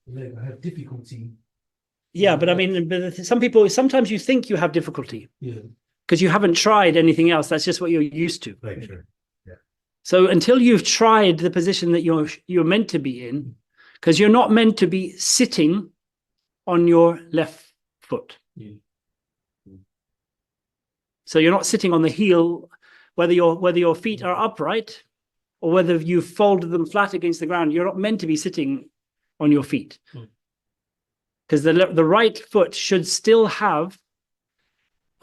leg, I have difficulty. Yeah, but I mean, sometimes you think you have difficulty. Yeah. Because you haven't tried anything else. That's just what you're used to. Very true. Yeah. So until you've tried the position that you're meant to be in, because you're not meant to be sitting on your left foot. Yeah. So you're not sitting on the heel, whether your feet are upright or whether you've folded them flat against the ground. You're not meant to be sitting on your feet, because the right foot should still have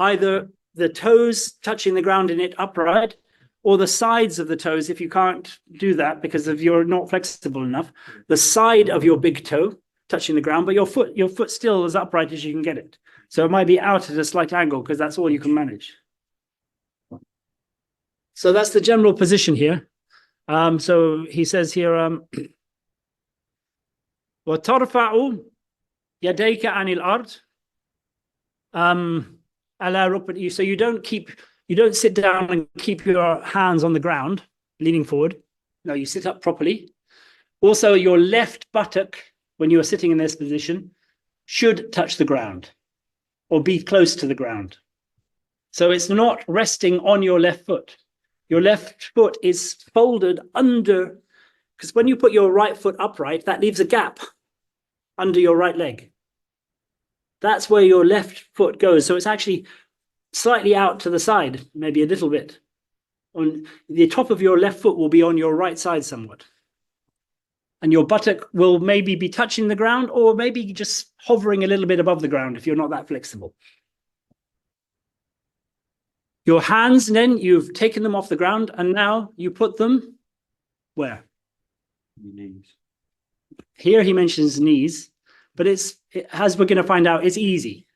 either the toes touching the ground in it upright, or the sides of the toes, if you can't do that because you're not flexible enough, the side of your big toe touching the ground, but your foot still as upright as you can get it. So it might be out at a slight angle because that's all you can manage. So that's the general position here. So he says here, وَتَرْفَعُ يَدَيْكَ عَنِ الْأَرْضِ. So you don't sit down and keep your hands on the ground, leaning forward. No, you sit up properly. Also, your left buttock, when you are sitting in this position, should touch the ground or be close to the ground. So it's not resting on your left foot. Your left foot is folded under, because when you put your right foot upright, that leaves a gap under your right leg. That's where your left foot goes. So it's actually slightly out to the side, maybe a little bit. On the top of your left foot will be on your right side somewhat. And your buttock will maybe be touching the ground or maybe just hovering a little bit above the ground if you're not that flexible. Your hands, then, you've taken them off the ground and now you put them where? Knees. Here he mentions knees, but as we're going to find out, it's easy.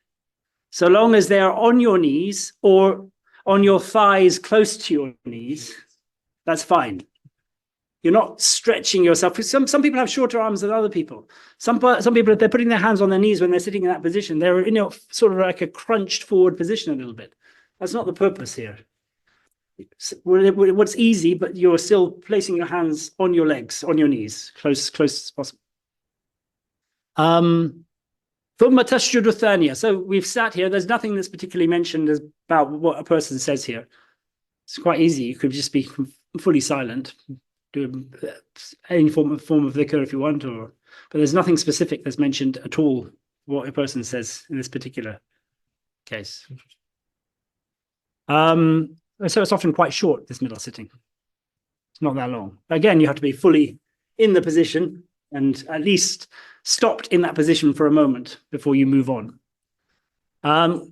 So long as they are on your knees or on your thighs close to your knees, that's fine. You're not stretching yourself. Some people have shorter arms than other people. Some people, if they're putting their hands on their knees when they're sitting in that position, they're in sort of like a crunched forward position a little bit. That's not the purpose here. What's easy, but you're still placing your hands on your legs, on your knees, close as possible. ثُمَّ تَسْجُدُ الثَّانِيَةَ. So we've sat here. There's nothing that's particularly mentioned about what a person says here. It's quite easy. You could just be fully silent. Do any form of dhikr if you want, but there's nothing specific that's mentioned at all what a person says in this particular case. So it's often quite short, this middle sitting. It's not that long. Again, you have to be fully in the position and at least stopped in that position for a moment before you move on. ثُمَّ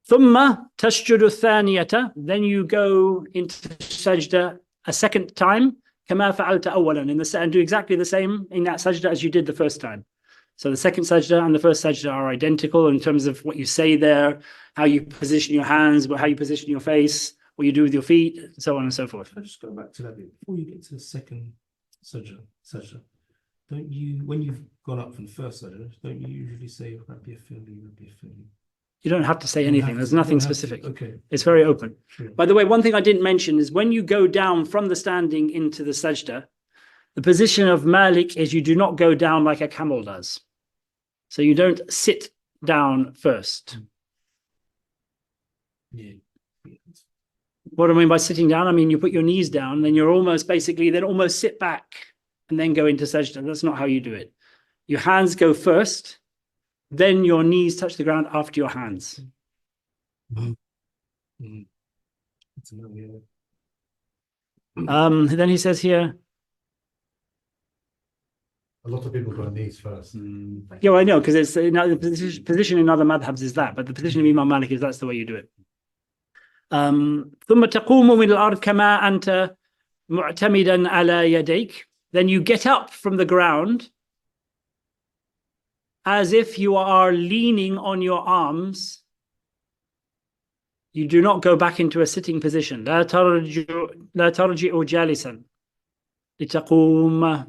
تَسْجُدُ الثَّانِيَةَ. Then you go into sajda a second time. كما فعلت أولا, and do exactly the same in that sajda as you did the first time. So the second sajda and the first sajda are identical in terms of what you say there, how you position your hands, how you position your face, what you do with your feet, so on and so forth. I'll just go back to that bit. Before you get to the second sajda, don't you, when you've gone up from the first sajda, don't you usually say Rabbi Afili, Rabbi Afili? You don't have to say anything. There's nothing specific. Okay. It's very open. Sure. By the way, one thing I didn't mention is when you go down from the standing into the sajda, the position of Malik is you do not go down like a camel does. So you don't sit down first. Yeah. What do I mean by sitting down? I mean, you put your knees down, then you're almost sit back and then go into sajda. That's not how you do it. Your hands go first, then your knees touch the ground after your hands. Mm. Then he says here, A lot of people go knees first. yeah, I know, because it's the position in other madhabs is that, but the position of Imam Malik is that's the way you do it. ثم تقوم من الأرض كما أنت معتمدا على يديك. Then you get up from the ground as if you are leaning on your arms. You do not go back into a sitting position. لا ترجع جالسا لتقوم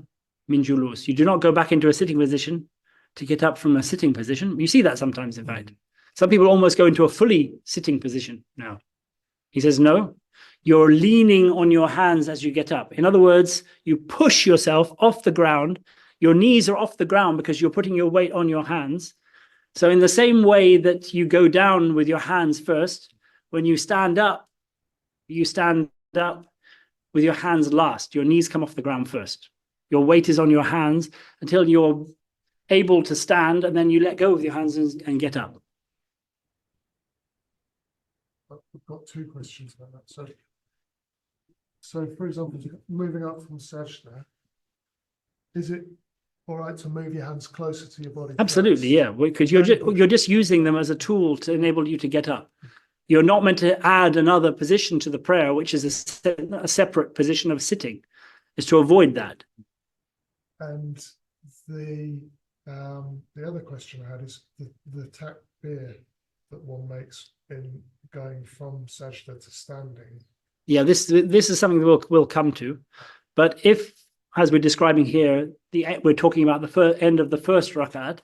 من جلوس. You do not go back into a sitting position to get up from a sitting position. You see that sometimes, in fact. Some people almost go into a fully sitting position now. He says, no, you're leaning on your hands as you get up. In other words, you push yourself off the ground. Your knees are off the ground because you're putting your weight on your hands. So in the same way that you go down with your hands first, when you stand up with your hands last. Your knees come off the ground first. Your weight is on your hands until you're able to stand, and then you let go of your hands and get up. We've got two questions about that. So for example, moving up from sajda, is it all right to move your hands closer to your body? Absolutely, yeah, because you're just using them as a tool to enable you to get up. You're not meant to add another position to the prayer, which is a separate position of sitting. Is to avoid that. And the other question I had is the takbir that one makes in going from sajda to standing. Yeah, this is something that we'll come to, but if, as we're describing here, we're talking about the end of the first rak'at,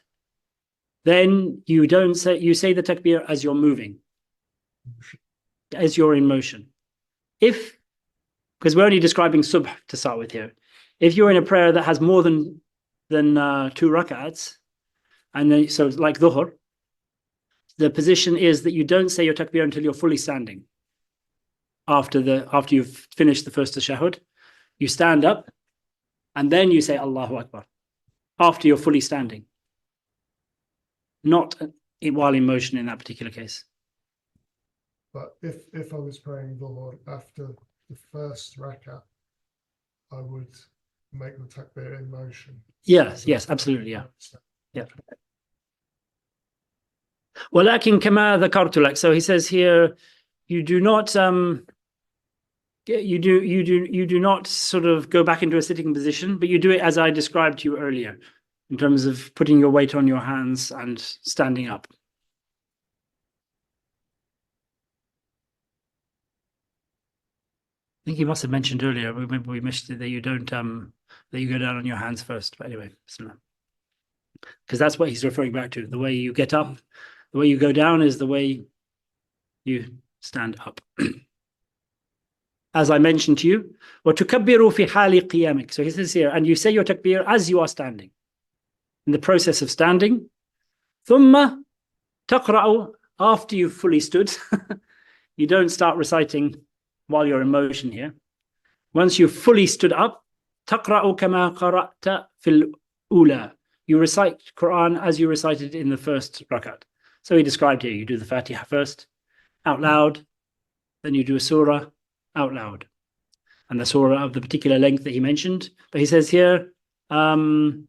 then you say the takbir as you're moving, as you're in motion. Because we're only describing subh to start with here. If you're in a prayer that has more than 2 rak'ats, and then so like dhuhr, the position is that you don't say your takbir until you're fully standing. After you've finished the first tashahhud, you stand up, and then you say Allahu Akbar after you're fully standing, not while in motion in that particular case. But if I was praying dhuhr after the first rak'ah, I would make the takbir in motion. Yes, absolutely, yeah. ولكن كما ذكرت لك. So he says here, you do not you do not sort of go back into a sitting position, but you do it as I described to you earlier, in terms of putting your weight on your hands and standing up. I think he must have mentioned earlier. Remember we mentioned that you don't that you go down on your hands first. But anyway, because that's what he's referring back to. The way you get up, the way you go down is the way you stand up. As I mentioned to you, وَتُكَبِّرُوا فِي حَالِ قِيَامِكَ. So he says here, and you say your takbir as you are standing. In the process of standing. ثُمَّ تَقْرَأُ. After you've fully stood, you don't start reciting while you're in motion here. Once you've fully stood up, تَقْرَأُ كَمَا قَرَأْتَ فِي الْأُولَى. You recite Quran as you recited in the first rakat. So he described here, you do the Fatiha first, out loud, then you do a surah, out loud, and the surah of the particular length that he mentioned. But he says here, أو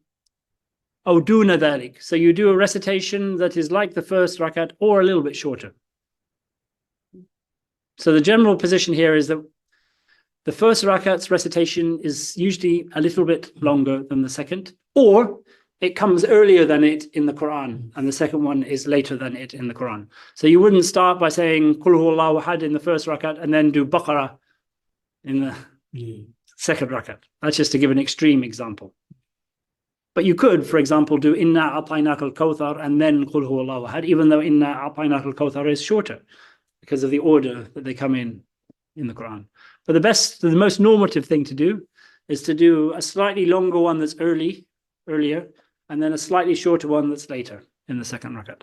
دون ذلك. So you do a recitation that is like the first rakat or a little bit shorter. So the general position here is that the first rakat's recitation is usually a little bit longer than the second, or it comes earlier than it in the Quran, and the second one is later than it in the Quran. So you wouldn't start by saying Qul huwallahu ahad in the first rakat and then do Baqarah in the second rakat. That's just to give an extreme example. But you could, for example, do Inna A'tainaka al-Kawthar and then Qul Huwallahu Ahad, even though Inna A'tainaka al-Kawthar is shorter because of the order that they come in the Quran. But the most normative thing to do is to do a slightly longer one that's earlier, and then a slightly shorter one that's later in the second rakat.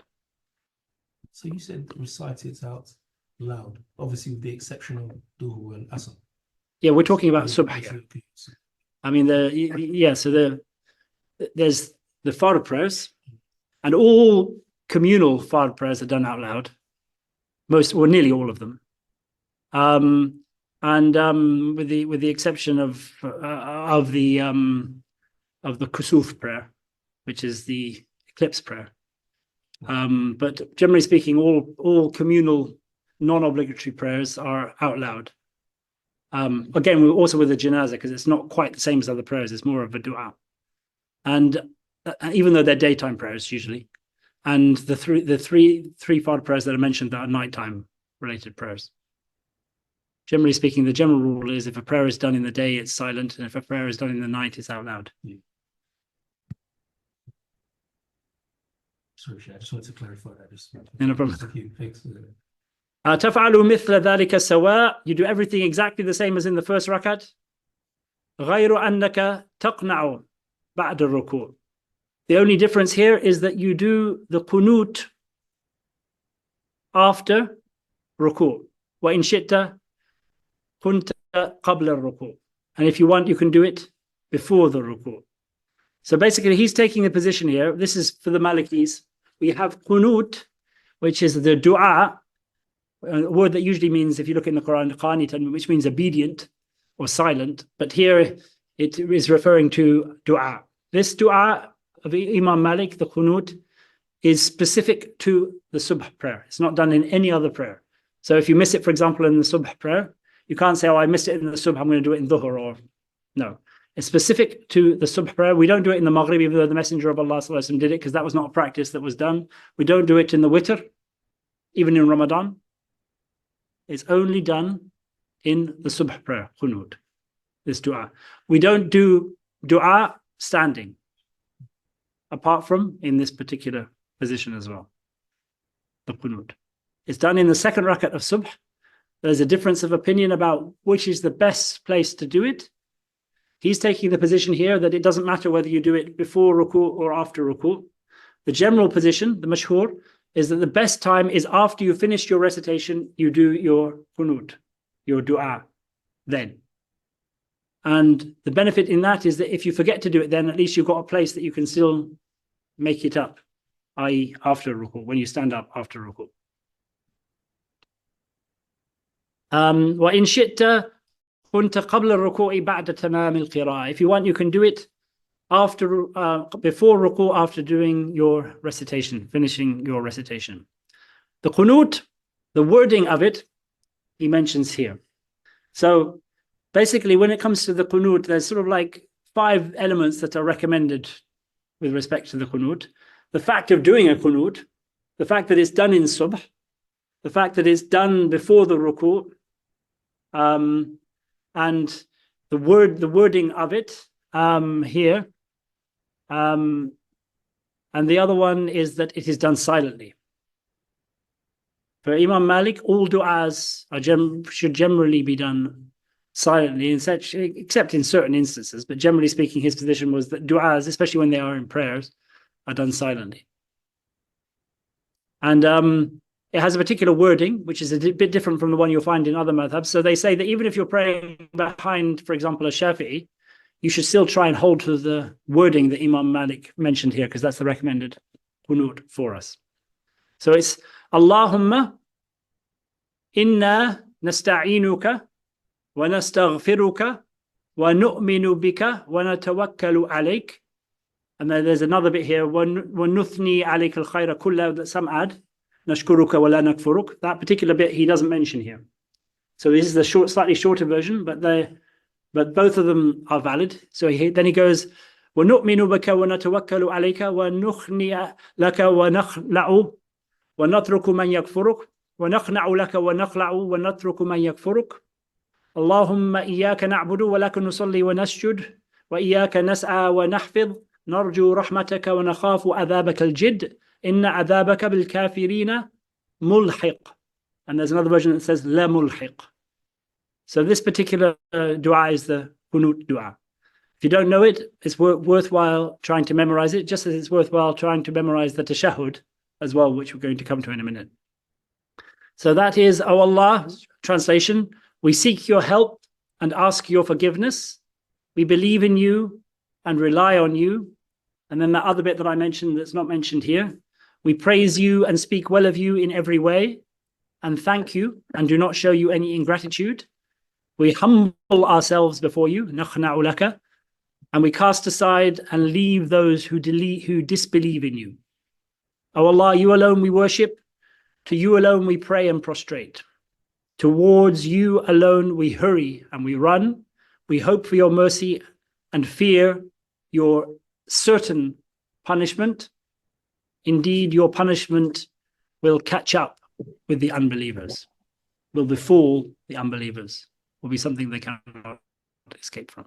So you said recite it out loud, obviously with the exception of Duhu and Asr. Yeah, we're talking about subh here. I mean, there's the fard prayers, and all communal fard prayers are done out loud. Most, or nearly all of them, with the exception of the kusuf prayer, which is the eclipse prayer. But generally speaking, all communal non-obligatory prayers are out loud. Again, we're also with the janazah, because it's not quite the same as other prayers. It's more of a dua, and even though they're daytime prayers usually, and the three fard prayers that I mentioned that are nighttime related prayers. Generally speaking, the general rule is if a prayer is done in the day, it's silent, and if a prayer is done in the night, it's out loud. Sorry, I just wanted to clarify that. No problem. Thank you. Thanks. تفعل مثل ذلك سواء. You do everything exactly the same as in the first rakat. غير أنك تقنع بعد الركوع. The only difference here is that you do the qunut after ruku'. وإن شئت كنت قبل الركوع. And if you want, you can do it before the ruku'. So basically, he's taking the position here. This is for the Malikis. We have qunut, which is the dua, a word that usually means, if you look in the Quran, qanitan, which means obedient or silent. But here it is referring to dua. This dua of Imam Malik, the qunut, is specific to the subh prayer. It's not done in any other prayer. So if you miss it, for example, in the subh prayer, you can't say, oh, I missed it in the subh, I'm going to do it in dhuhr, or no. It's specific to the subh prayer. We don't do it in the maghrib, even though the Messenger of Allah ﷺ did it, because that was not a practice that was done. We don't do it in the witr, even in Ramadan. It's only done in the subh prayer, qunut, this dua. We don't do dua standing, apart from in this particular position as well, the qunut. It's done in the second rakat of subh. There's a difference of opinion about which is the best place to do it. He's taking the position here that it doesn't matter whether you do it before ruku' or after ruku'. The general position, the mashhur, is that the best time is after you finish your recitation, you do your qunut, your dua, then. And the benefit in that is that if you forget to do it then, at least you've got a place that you can still make it up, i.e. after ruku', when you stand up after ruku'. وَإِنْ شِئْتَ كُنْتَ قَبْلَ الرُّكُوعِ بَعْدَ تَمَامِ الْقِرَاءِ. If you want, you can do it after, before ruku', after doing your recitation, finishing your recitation. The qunut, the wording of it, he mentions here. So basically, when it comes to the qunut, there's sort of like 5 elements that are recommended with respect to the qunut. The fact of doing a qunut, the fact that it's done in subh, the fact that it's done before the ruku', and the wording of it here. And the other one is that it is done silently. For Imam Malik, all du'as should generally be done silently, except in certain instances. But generally speaking, his position was that du'as, especially when they are in prayers, are done silently. And it has a particular wording, which is a bit different from the one you'll find in other madhabs. So they say that even if you're praying behind, for example, a Shafi'i, you should still try and hold to the wording that Imam Malik mentioned here, because that's the recommended qunut for us. So it's Allahumma inna nasta'inuka wa nastaghfiruka wa nu'minu bika wa natawakkalu alayk. And then there's another bit here, wa nuthni alayka al-khayra kulla, that some add, nashkuruka wa la nakfuruk. That particular bit he doesn't mention here. So this is the slightly shorter version, but both of them are valid. So then he goes, وَنُؤْمِنُ بَكَ وَنَتَوَكَّلُ عَلَيْكَ وَنُخْنِيَ لَكَ وَنَخْلَعُ وَنَتْرُكُ مَنْ يَكْفُرُكَ وَنَخْنَعُ لَكَ وَنَخْلَعُ وَنَتْرُكُ مَنْ يَكْفُرُكَ اللهم إياك نعبد ولك نصلي ونسجد وإياك نسعى ونحفظ نرجو رحمتك ونخاف عذابك الجد إن عذابك بالكافرين ملحق. And there's another version that says la mulhiq. So this particular dua is the qunut dua. If you don't know it, it's worthwhile trying to memorize it, just as it's worthwhile trying to memorize the tashahhud as well, which we're going to come to in a minute. So that is, O Allah, translation, we seek your help and ask your forgiveness. We believe in you and rely on you. And then that other bit that I mentioned that's not mentioned here. We praise you and speak well of you in every way and thank you and do not show you any ingratitude. We humble ourselves before you, nakhna'u laka, and we cast aside and leave those who disbelieve in you. O Allah, you alone we worship, to you alone we pray and prostrate. Towards you alone we hurry and we run. We hope for your mercy and fear your certain punishment. Indeed, your punishment will catch up with the unbelievers, will befall the unbelievers, will be something they cannot escape from.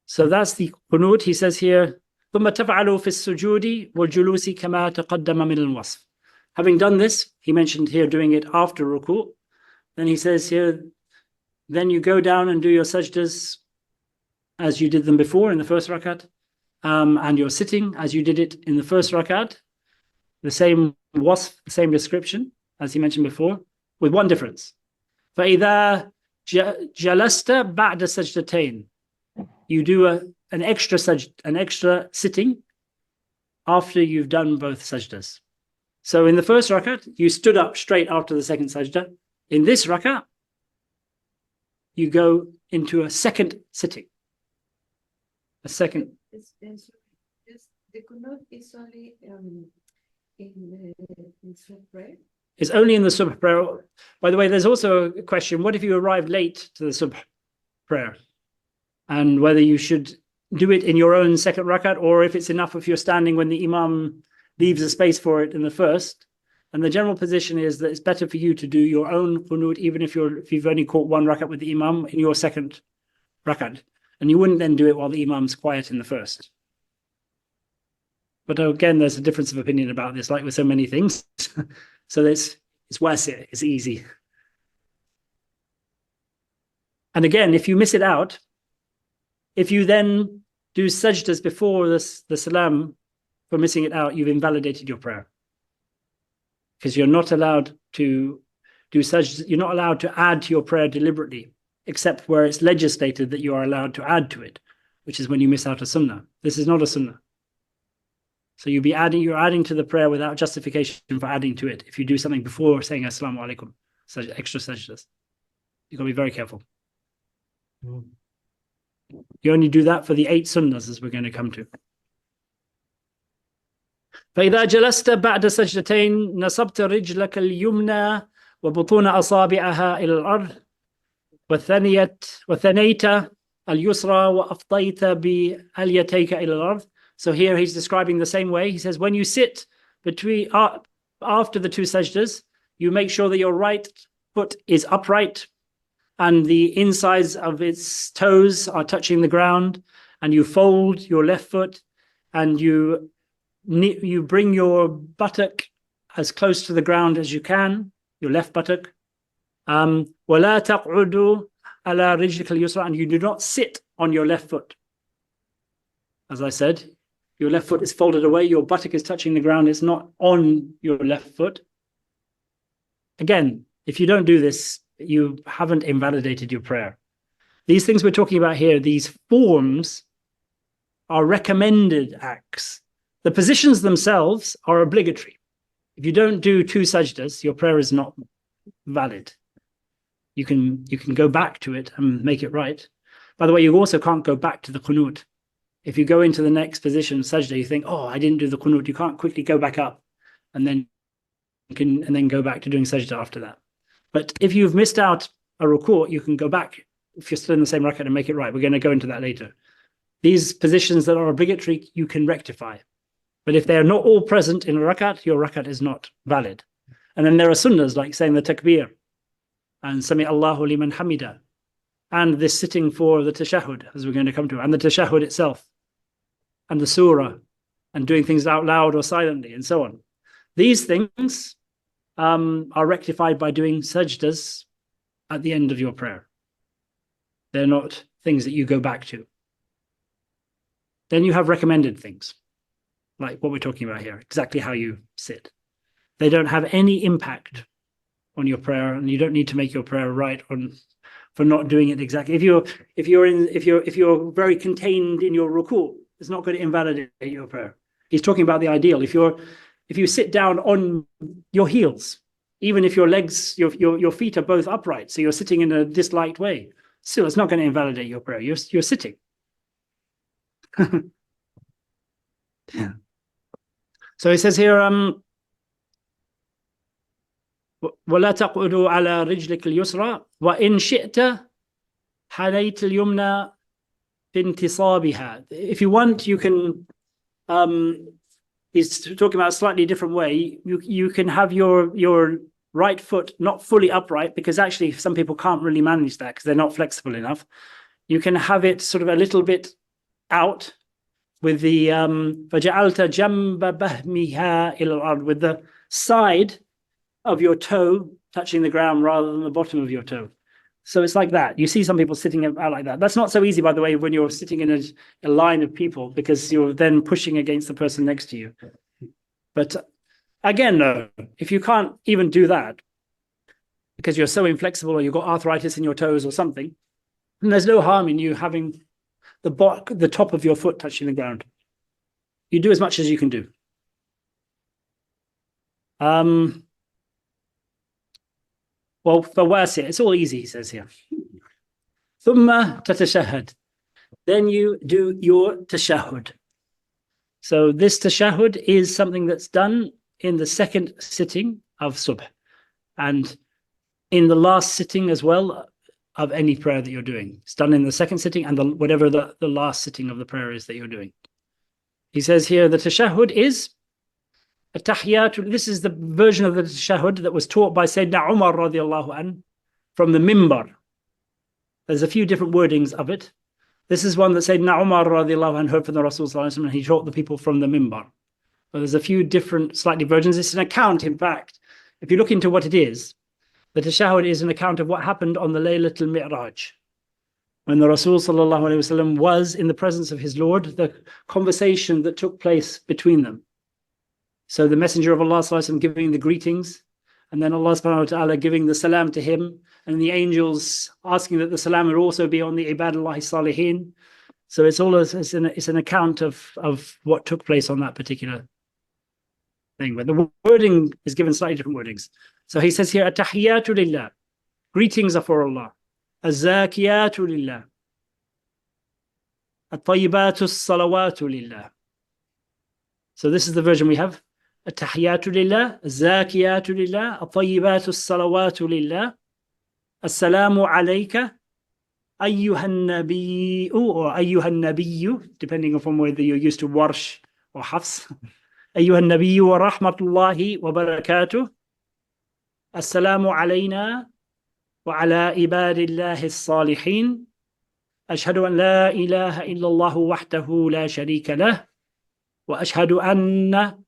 So that's the qunut. He says here, ثم تفعلوا في السجود والجلوس كما تقدم من الوصف. Having done this, he mentioned here doing it after ruku'. Then he says here, then you go down and do your sajdas as you did them before in the first rakat, and you're sitting as you did it in the first rakat, the same wasf, the same description as he mentioned before, with one difference. فإذا جلست بعد سجدتين, you do an extra sitting after you've done both sajdas. So in the first rakat, you stood up straight after the second sajda. In this rakat, you go into a second sitting. A second. The qunut is only in subh prayer. It's only in the subh prayer. By the way, there's also a question: what if you arrived late to the subh prayer, and whether you should do it in your own second rakat, or if it's enough if you're standing when the imam leaves a space for it in the first. And the general position is that it's better for you to do your own qunut, even if you've only caught one rakat with the imam, in your second rakat. And you wouldn't then do it while the imam's quiet in the first. But again, there's a difference of opinion about this, like with so many things. So it's wasi', it's easy. And again, if you miss it out, if you then do sajdas before the salam for missing it out, you've invalidated your prayer. Because you're not allowed to do sajdas, you're not allowed to add to your prayer deliberately, except where it's legislated that you are allowed to add to it, which is when you miss out a sunnah. This is not a sunnah. So you're adding to the prayer without justification for adding to it. If you do something before saying assalamu alaikum, extra sajdas, you've got to be very careful. You only do that for the 8 sunnahs, as we're going to come to. فإذا جلست بعد سجدتين نصبت رجلك اليمنى وبطون أصابعها إلى الأرض وثنيت اليسرى وأفضيت بأليتيك إلى الأرض. So here he's describing the same way. He says, when you sit between after the 2 sajdas, you make sure that your right foot is upright and the insides of its toes are touching the ground, and you fold your left foot and you bring your buttock as close to the ground as you can, your left buttock. وَلَا تَقْعُدُوا عَلَى رِجْلِكَ الْيُسْرَى, and you do not sit on your left foot. As I said, your left foot is folded away, your buttock is touching the ground, it's not on your left foot. Again, if you don't do this, you haven't invalidated your prayer. These things we're talking about here, these forms, are recommended acts. The positions themselves are obligatory. If you don't do 2 sajdas, your prayer is not valid. You can go back to it and make it right. By the way, you also can't go back to the qunut. If you go into the next position, sajda, you think, oh, I didn't do the qunut. You can't quickly go back up and then go back to doing sajda after that. But if you've missed out a ruku', you can go back if you're still in the same rakat and make it right. We're going to go into that later. These positions that are obligatory, you can rectify. But if they're not all present in a rakat, your rakat is not valid. And then there are sunnahs, like saying the takbir. and Sami Allahu liman hamida, and this sitting for the tashahhud, as we're going to come to, and the tashahhud itself, and the surah, and doing things out loud or silently, and so on. These things are rectified by doing sajdas at the end of your prayer. They're not things that you go back to. Then you have recommended things, like what we're talking about here, exactly how you sit. They don't have any impact on your prayer, and you don't need to make your prayer right for not doing it exactly. If you're very contained in your ruku', it's not going to invalidate your prayer. He's talking about the ideal. If you sit down on your heels, even if your legs, your feet are both upright, so you're sitting in a disliked way, still it's not going to invalidate your prayer. You're sitting. Yeah. So he says here, وَلَا تَقْعُدُوا عَلَى رِجْلِكَ الْيُسْرَى وَإِنْ شِئْتَ حَنَيْتَ الْيُمْنَى فِي انْتِصَابِهَا. If you want, you can, he's talking about a slightly different way. You can have your right foot not fully upright, because actually some people can't really manage that because they're not flexible enough. You can have it sort of a little bit out with the فَجَعَلْتَ جَنْبَ بَهْمِهَا إِلَى الْأَرْضِ, with the side of your toe touching the ground rather than the bottom of your toe. So it's like that. You see some people sitting out like that. That's not so easy, by the way, when you're sitting in a line of people, because you're then pushing against the person next to you. But again, no, if you can't even do that because you're so inflexible, or you've got arthritis in your toes or something, then there's no harm in you having the top of your foot touching the ground. You do as much as you can do. Well, for wasi', it's all easy, he says here. ثُمَّ تَتَشَهَّدْ. Then you do your tashahhud. So this tashahhud is something that's done in the second sitting of subh, and in the last sitting as well of any prayer that you're doing. It's done in the second sitting and whatever the last sitting of the prayer is that you're doing. He says here the tashahhud is at-tahiyyatu. This is the version of the tashahhud that was taught by Sayyidina Umar radiallahu anhu from the mimbar. There's a few different wordings of it. This is one that Sayyidina Umar radiallahu anhu heard from the Rasul sallallahu alaihi wasallam, and he taught the people from the mimbar. But there's a few different slightly versions. It's an account, in fact. If you look into what it is, the tashahhud is an account of what happened on the Laylatul Mi'raj, when the Rasul sallallahu alaihi wasallam was in the presence of his Lord, the conversation that took place between them. So the Messenger of Allah sallallahu alaihi wasallam giving the greetings, and then Allah subhanahu wa ta'ala giving the salam to him, and the angels asking that the salam would also be on the Ibadullah Salihin. So it's an account of what took place on that particular thing. But the wording is given slightly different wordings. So he says here, at-tahiyyatu lillah. Greetings are for Allah. Az-zakiyatu lillah. At-tayyibatu as-salawatu lillah. So this is the version we have. At-tahiyyatu lillah. Az-zakiyatu lillah. At-tayyibatu as-salawatu lillah. As-salamu alayka. Ayyuhan nabiyyu, or ayyuhan nabiyyu, depending upon whether you're used to warsh or hafs. Ayyuhan nabiyyu wa rahmatullahi wa barakatuh. Assalamu alayna wa ala ibadillahi as-salihin. Ashhadu an la ilaha illallah wahdahu la sharika lah. Wa ashhadu anna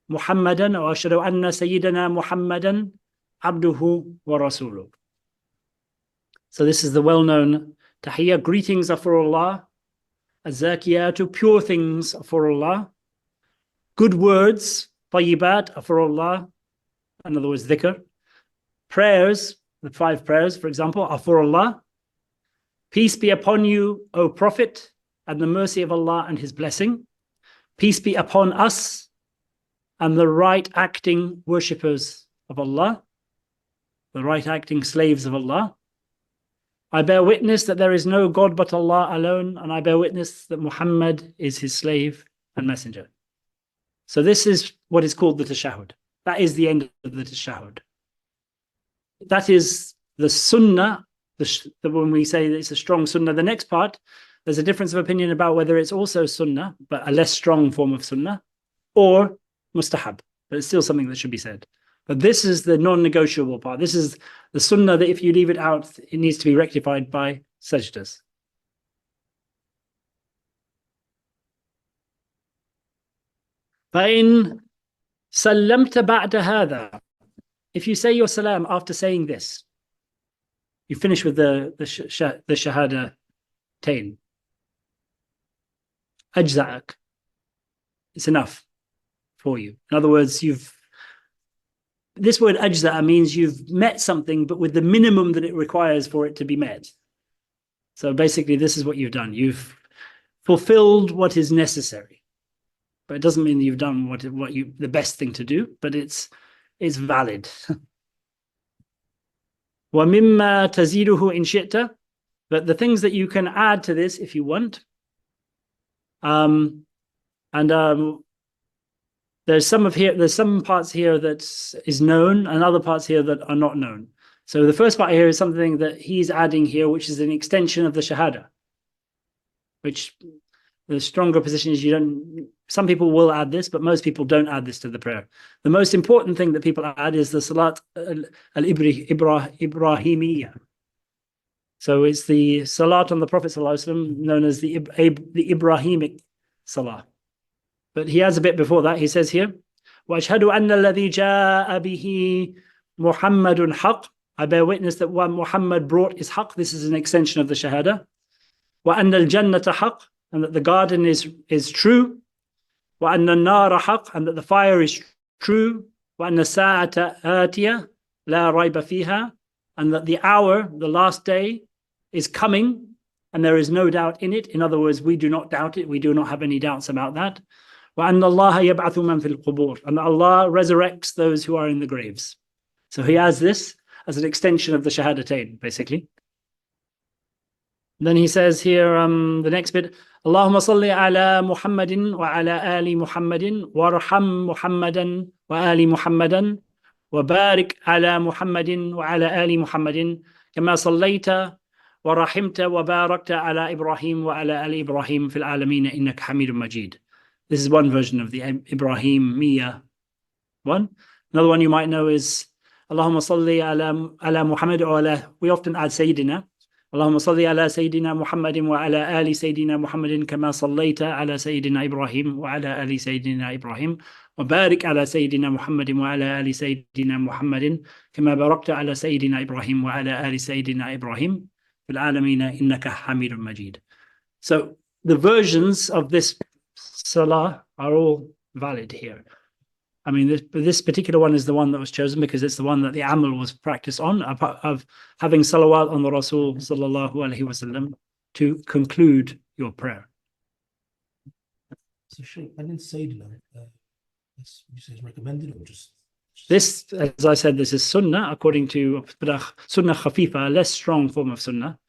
Muhammadan, wa ashhadu anna Sayyidina Muhammadan abduhu wa rasuluh. So this is the well-known Tahiyya. Greetings are for Allah. Az-zakiyatu, pure things are for Allah. Good words, tayyibat, are for Allah. In other words, dhikr. Prayers, the 5 prayers, for example, are for Allah. Peace be upon you, O Prophet, and the mercy of Allah and his blessing. Peace be upon us and the right acting worshippers of Allah, the right acting slaves of Allah. I bear witness that there is no God but Allah alone, and I bear witness that Muhammad is his slave and messenger. So this is what is called the tashahhud. That is the end of the tashahhud. That is the sunnah, when we say that it's a strong sunnah. The next part, there's a difference of opinion about whether it's also sunnah, but a less strong form of sunnah, or mustahab, but it's still something that should be said. But this is the non-negotiable part. This is the sunnah that if you leave it out, it needs to be rectified by sajdas. فَإِن سَلَّمْتَ بَعْدَ هَذَا, if you say your salam after saying this, you finish with the shahadatain. أجزأك. It's enough for you. In other words, this word ajza'a means you've met something, but with the minimum that it requires for it to be met. So basically, this is what you've done. You've fulfilled what is necessary. But it doesn't mean that you've done the best thing to do, but it's valid. وَمِمَّا تَزِيدُهُ إِنْ شِئْتَ, but the things that you can add to this if you want. There's some parts here that is known and other parts here that are not known. So the first part here is something that he's adding here, which is an extension of the shahada, which the stronger position is some people will add this, but most people don't add this to the prayer. The most important thing that people add is the salat al-Ibrahimiyya. So it's the salat on the Prophet ﷺ, known as the Ibrahimic salah. But he has a bit before that. He says here, وَأَشْهَدُ أَنَّ الَّذِي جَاءَ بِهِ مُحَمَّدٌ حَقٌّ, I bear witness that what Muhammad brought is haqq. This is an extension of the shahada. وَأَنَّ الْجَنَّةَ حَقٌّ, and that the garden is true. وَأَنَّ النَّارَ حَقٌّ, and that the fire is true. وَأَنَّ السَّاعَةَ آتِيَةٌ لَا رَيْبَ فِيهَا, and that the hour, the last day, is coming, and there is no doubt in it. In other words, we do not doubt it. We do not have any doubts about that. وَأَنَّ اللَّهَ يَبْعَثُ مَنْ فِي الْقُبُورِ, and Allah resurrects those who are in the graves. So he has this as an extension of the shahadatain, basically. Then he says here, the next bit, Allahumma salli ala Muhammadin wa ala ali Muhammadin warham Muhammadan wa ali Muhammadan wa barik ala Muhammadin wa ala ali Muhammadin kama sallayta wa rahimta wa barakta ala Ibrahim wa ala ali Ibrahim fil alameen innaka Hamidun Majid. This is one version of the Ibrahimiyya one. Another one you might know is Allahumma salli ala Muhammad or ala, we often add Sayyidina. Allahumma salli ala Sayyidina Muhammadin wa ala ali Sayyidina Muhammadin kama sallaita ala Sayyidina Ibrahim wa ala ali Sayyidina Ibrahim wa barik ala Sayyidina Muhammadin wa ala ali Sayyidina Muhammadin kama barakta ala Sayyidina Ibrahim wa ala ali Sayyidina Ibrahim fil alameen innaka Hamidun Majid. So the versions of this salah are all valid here. I mean, this particular one is the one that was chosen because it's the one that the amal was practiced on, of having salawat on the Rasul sallallahu alaihi wasallam to conclude your prayer. So Shaykh, I didn't say that. You say it's recommended or just? This, as I said, this is sunnah according to sunnah khafifa, a less strong form of sunnah,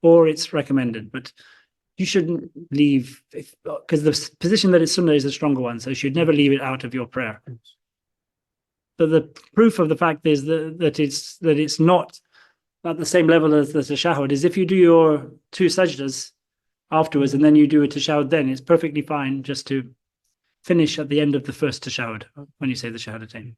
or it's recommended. But you shouldn't leave, because the position that it's sunnah is the stronger one, so you should never leave it out of your prayer. But the proof of the fact is that it's not at the same level as the tashahhud is if you do your two sajdas afterwards and then you do a tashahhud, then it's perfectly fine just to finish at the end of the first tashahhud when you say the shahadatain.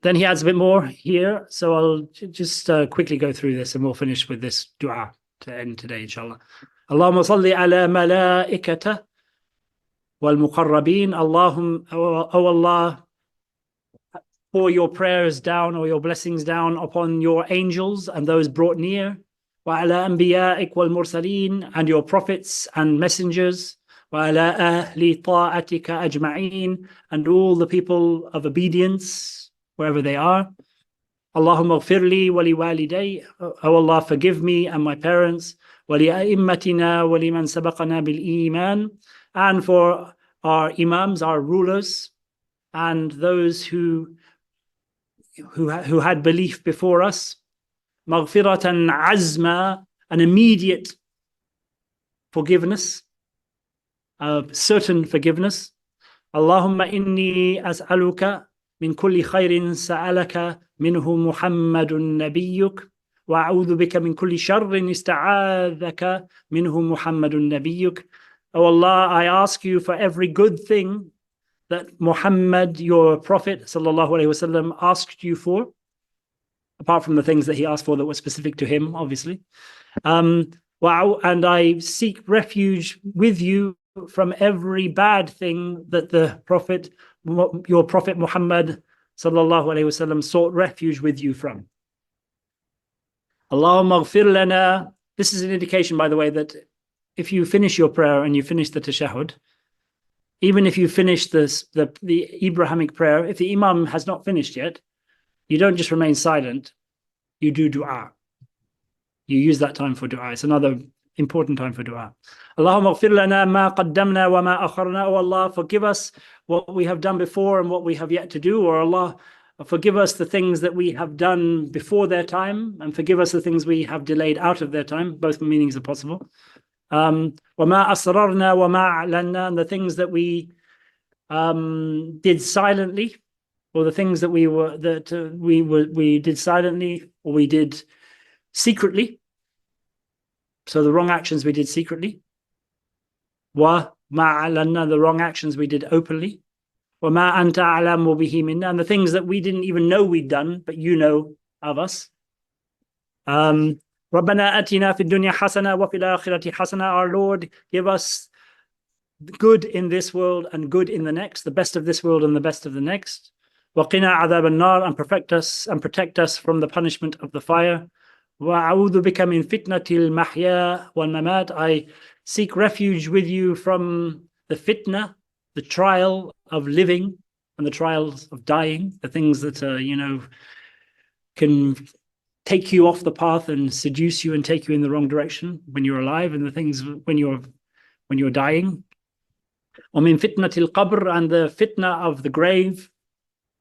Then he adds a bit more here, so I'll just quickly go through this and we'll finish with this dua to end today, inshallah. Allahumma salli ala malaikata wal muqarrabin. Allahumma, oh Allah, pour your prayers down or your blessings down upon your angels and those brought near. Wa ala anbiya'ik wal mursaleen, and your prophets and messengers. Wa ala ahli ta'atika ajma'in, and all the people of obedience, wherever they are. Allahumma ghfirli wa li waliday, oh Allah, forgive me and my parents, wa li a'immatina wa liman sabaqana bil iman, and for our imams, our rulers, and those who had belief before us. Maghfiratan azma, an immediate forgiveness, certain forgiveness. Allahumma inni as'aluka من كل خير سألك منه محمد نبيك وأعوذ بك من كل شر استعاذك منه محمد نبيك. Oh Allah, I ask you for every good thing that Muhammad, your Prophet, sallallahu alaihi wasallam, asked you for, apart from the things that he asked for that were specific to him, obviously. Wow, and I seek refuge with you from every bad thing that the Prophet, your Prophet Muhammad, sallallahu alaihi wasallam, sought refuge with you from. Allahumma ighfir lana. This is an indication, by the way, that if you finish your prayer and you finish the tashahhud, even if you finish the Abrahamic prayer, if the Imam has not finished yet, you don't just remain silent, you do dua. You use that time for dua. It's another important time for dua. Allahumma ighfir lana ma qaddamna wa ma akharna. Oh Allah, forgive us what we have done before and what we have yet to do. Or Allah, forgive us the things that we have done before their time, and forgive us the things we have delayed out of their time. Both meanings are possible. Wa ma asrarna wa ma a'lanna, and the things that we did silently, or the things that we did silently, or we did secretly. So the wrong actions we did secretly. Wa ma a'lanna, the wrong actions we did openly. Wa ma anta a'lamu bihi minna, and the things that we didn't even know we'd done, but you know of us. Rabbana atina fid dunya hasana wa fil akhirati hasana. Our Lord, give us good in this world and good in the next, the best of this world and the best of the next. Wa qina adhab an-nar, and protect us from the punishment of the fire. Wa a'udhu bika min fitnatil mahya wal mamat. I seek refuge with you from the fitna, the trial of living and the trials of dying, the things that can take you off the path and seduce you and take you in the wrong direction when you're alive, and the things when you're dying. وَمِن فِتْنَةِ الْقَبْرِ, and the fitna of the grave.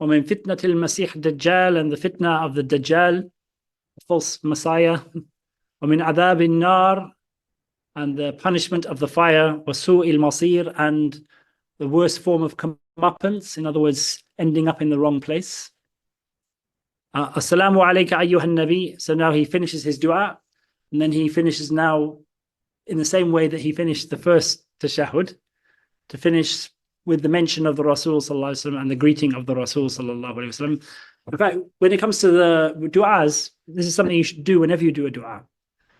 وَمِن فِتْنَةِ الْمَسِيحِ الدَّجَّالِ, and the fitna of the Dajjal, false Messiah. وَمِن عَذَابِ النَّارِ, and the punishment of the fire. وَسُوءِ الْمَصِيرِ, and the worst form of comeuppance, in other words, ending up in the wrong place. Assalamu alayka ayyuhan nabi. So now he finishes his dua, and then he finishes now in the same way that he finished the first tashahhud, to finish with the mention of the Rasul sallallahu alaihi wasallam and the greeting of the Rasul sallallahu alaihi wasallam. In fact, when it comes to the du'as, this is something you should do whenever you do a dua.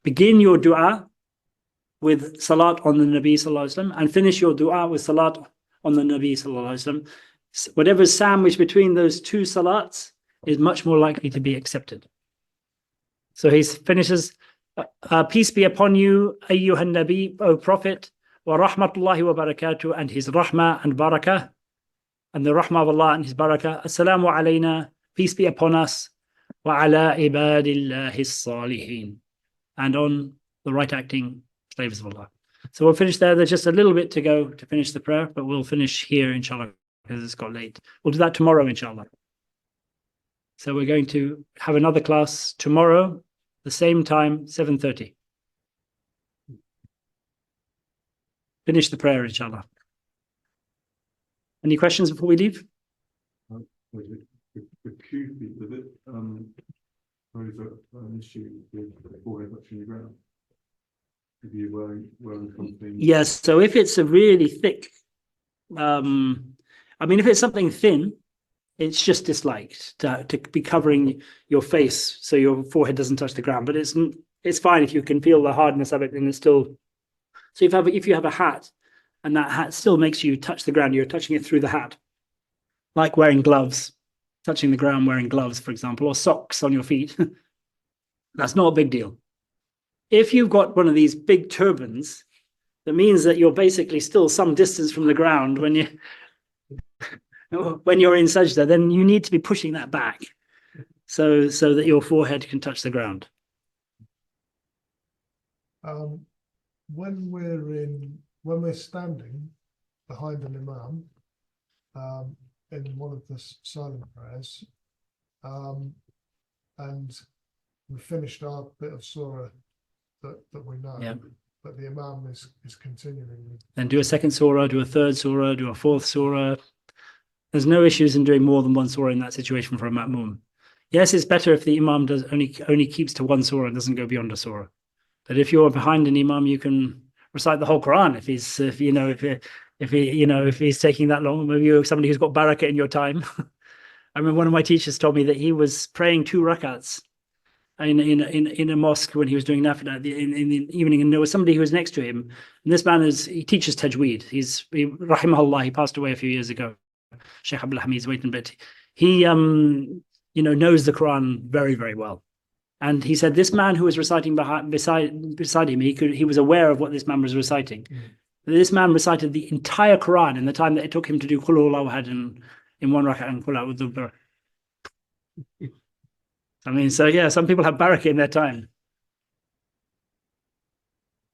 Begin your dua with salat on the Nabi sallallahu alaihi wasallam, and finish your dua with salat on the Nabi sallallahu alaihi wasallam. Whatever's sandwiched between those two salats is much more likely to be accepted. So he finishes, peace be upon you, ayyuhan nabi, O Prophet, wa rahmatullahi wa barakatuh, and his rahmah and barakah, and the rahmah of Allah and his barakah. Assalamu alayna, peace be upon us, wa ala ibadillahi salihin, and on the right acting slaves of Allah. So we'll finish there. There's just a little bit to go to finish the prayer, but we'll finish here, inshallah, because it's got late. We'll do that tomorrow, inshallah. So we're going to have another class tomorrow, the same time, 7:30. Finish the prayer, inshallah. Any questions before we leave? The kufi, does it pose an issue with the forehead touching the ground? If you wearing something? Yes, so if it's a really thick, if it's something thin, it's just disliked to be covering your face so your forehead doesn't touch the ground. But it's fine if you can feel the hardness of it, and it's still. So if you have a hat, and that hat still makes you touch the ground, you're touching it through the hat, like wearing gloves, touching the ground wearing gloves, for example, or socks on your feet. That's not a big deal. If you've got one of these big turbans, that means that you're basically still some distance from the ground when you're in sajda, then you need to be pushing that back so that your forehead can touch the ground. When we're standing behind an imam in one of the silent prayers, and we finished our bit of surah that we know, Yeah. but the imam is continuing. Then do a second surah, do a third surah, do a fourth surah. There's no issues in doing more than one surah in that situation for a ma'mum. Yes, it's better if the imam only keeps to one surah and doesn't go beyond a surah. But if you're behind an imam, you can recite the whole Quran. if if he's taking that long. Maybe you're somebody who's got barakah in your time. I remember one of my teachers told me that he was praying 2 rakats in a mosque when he was doing nafilah in the evening, and there was somebody who was next to him, and this man he teaches tajweed. Rahimahullah, he passed away a few years ago, Sheikh Abdul Hamid Waitin, but he knows the Quran very, very well. And he said this man who was reciting beside him, he was aware of what this man was reciting. This man recited the entire Quran in the time that it took him to do Qul Huwallahu Ahad in 1 rak'ah and Qul A'udhu Bi. I mean, so yeah, some people have barakah in their time.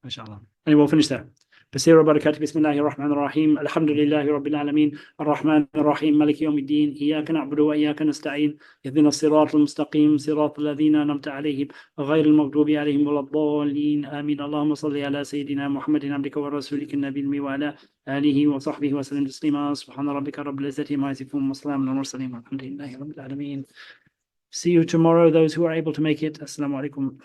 MashaAllah. Anyway, we'll finish there. بسير وبركاته بسم الله الرحمن الرحيم الحمد لله رب العالمين الرحمن الرحيم مالك يوم الدين إياك نعبد وإياك نستعين اهدنا الصراط المستقيم صراط الذين أنعمت عليهم غير المغضوب عليهم ولا الضالين آمين اللهم صل على سيدنا محمد عبدك ورسولك النبي الأمي وعلى آله وصحبه وسلم تسليما سبحان ربك رب العزة عما يصفون وسلام على المرسلين والحمد لله رب العالمين. See you tomorrow, those who are able to make it. Assalamu alaikum.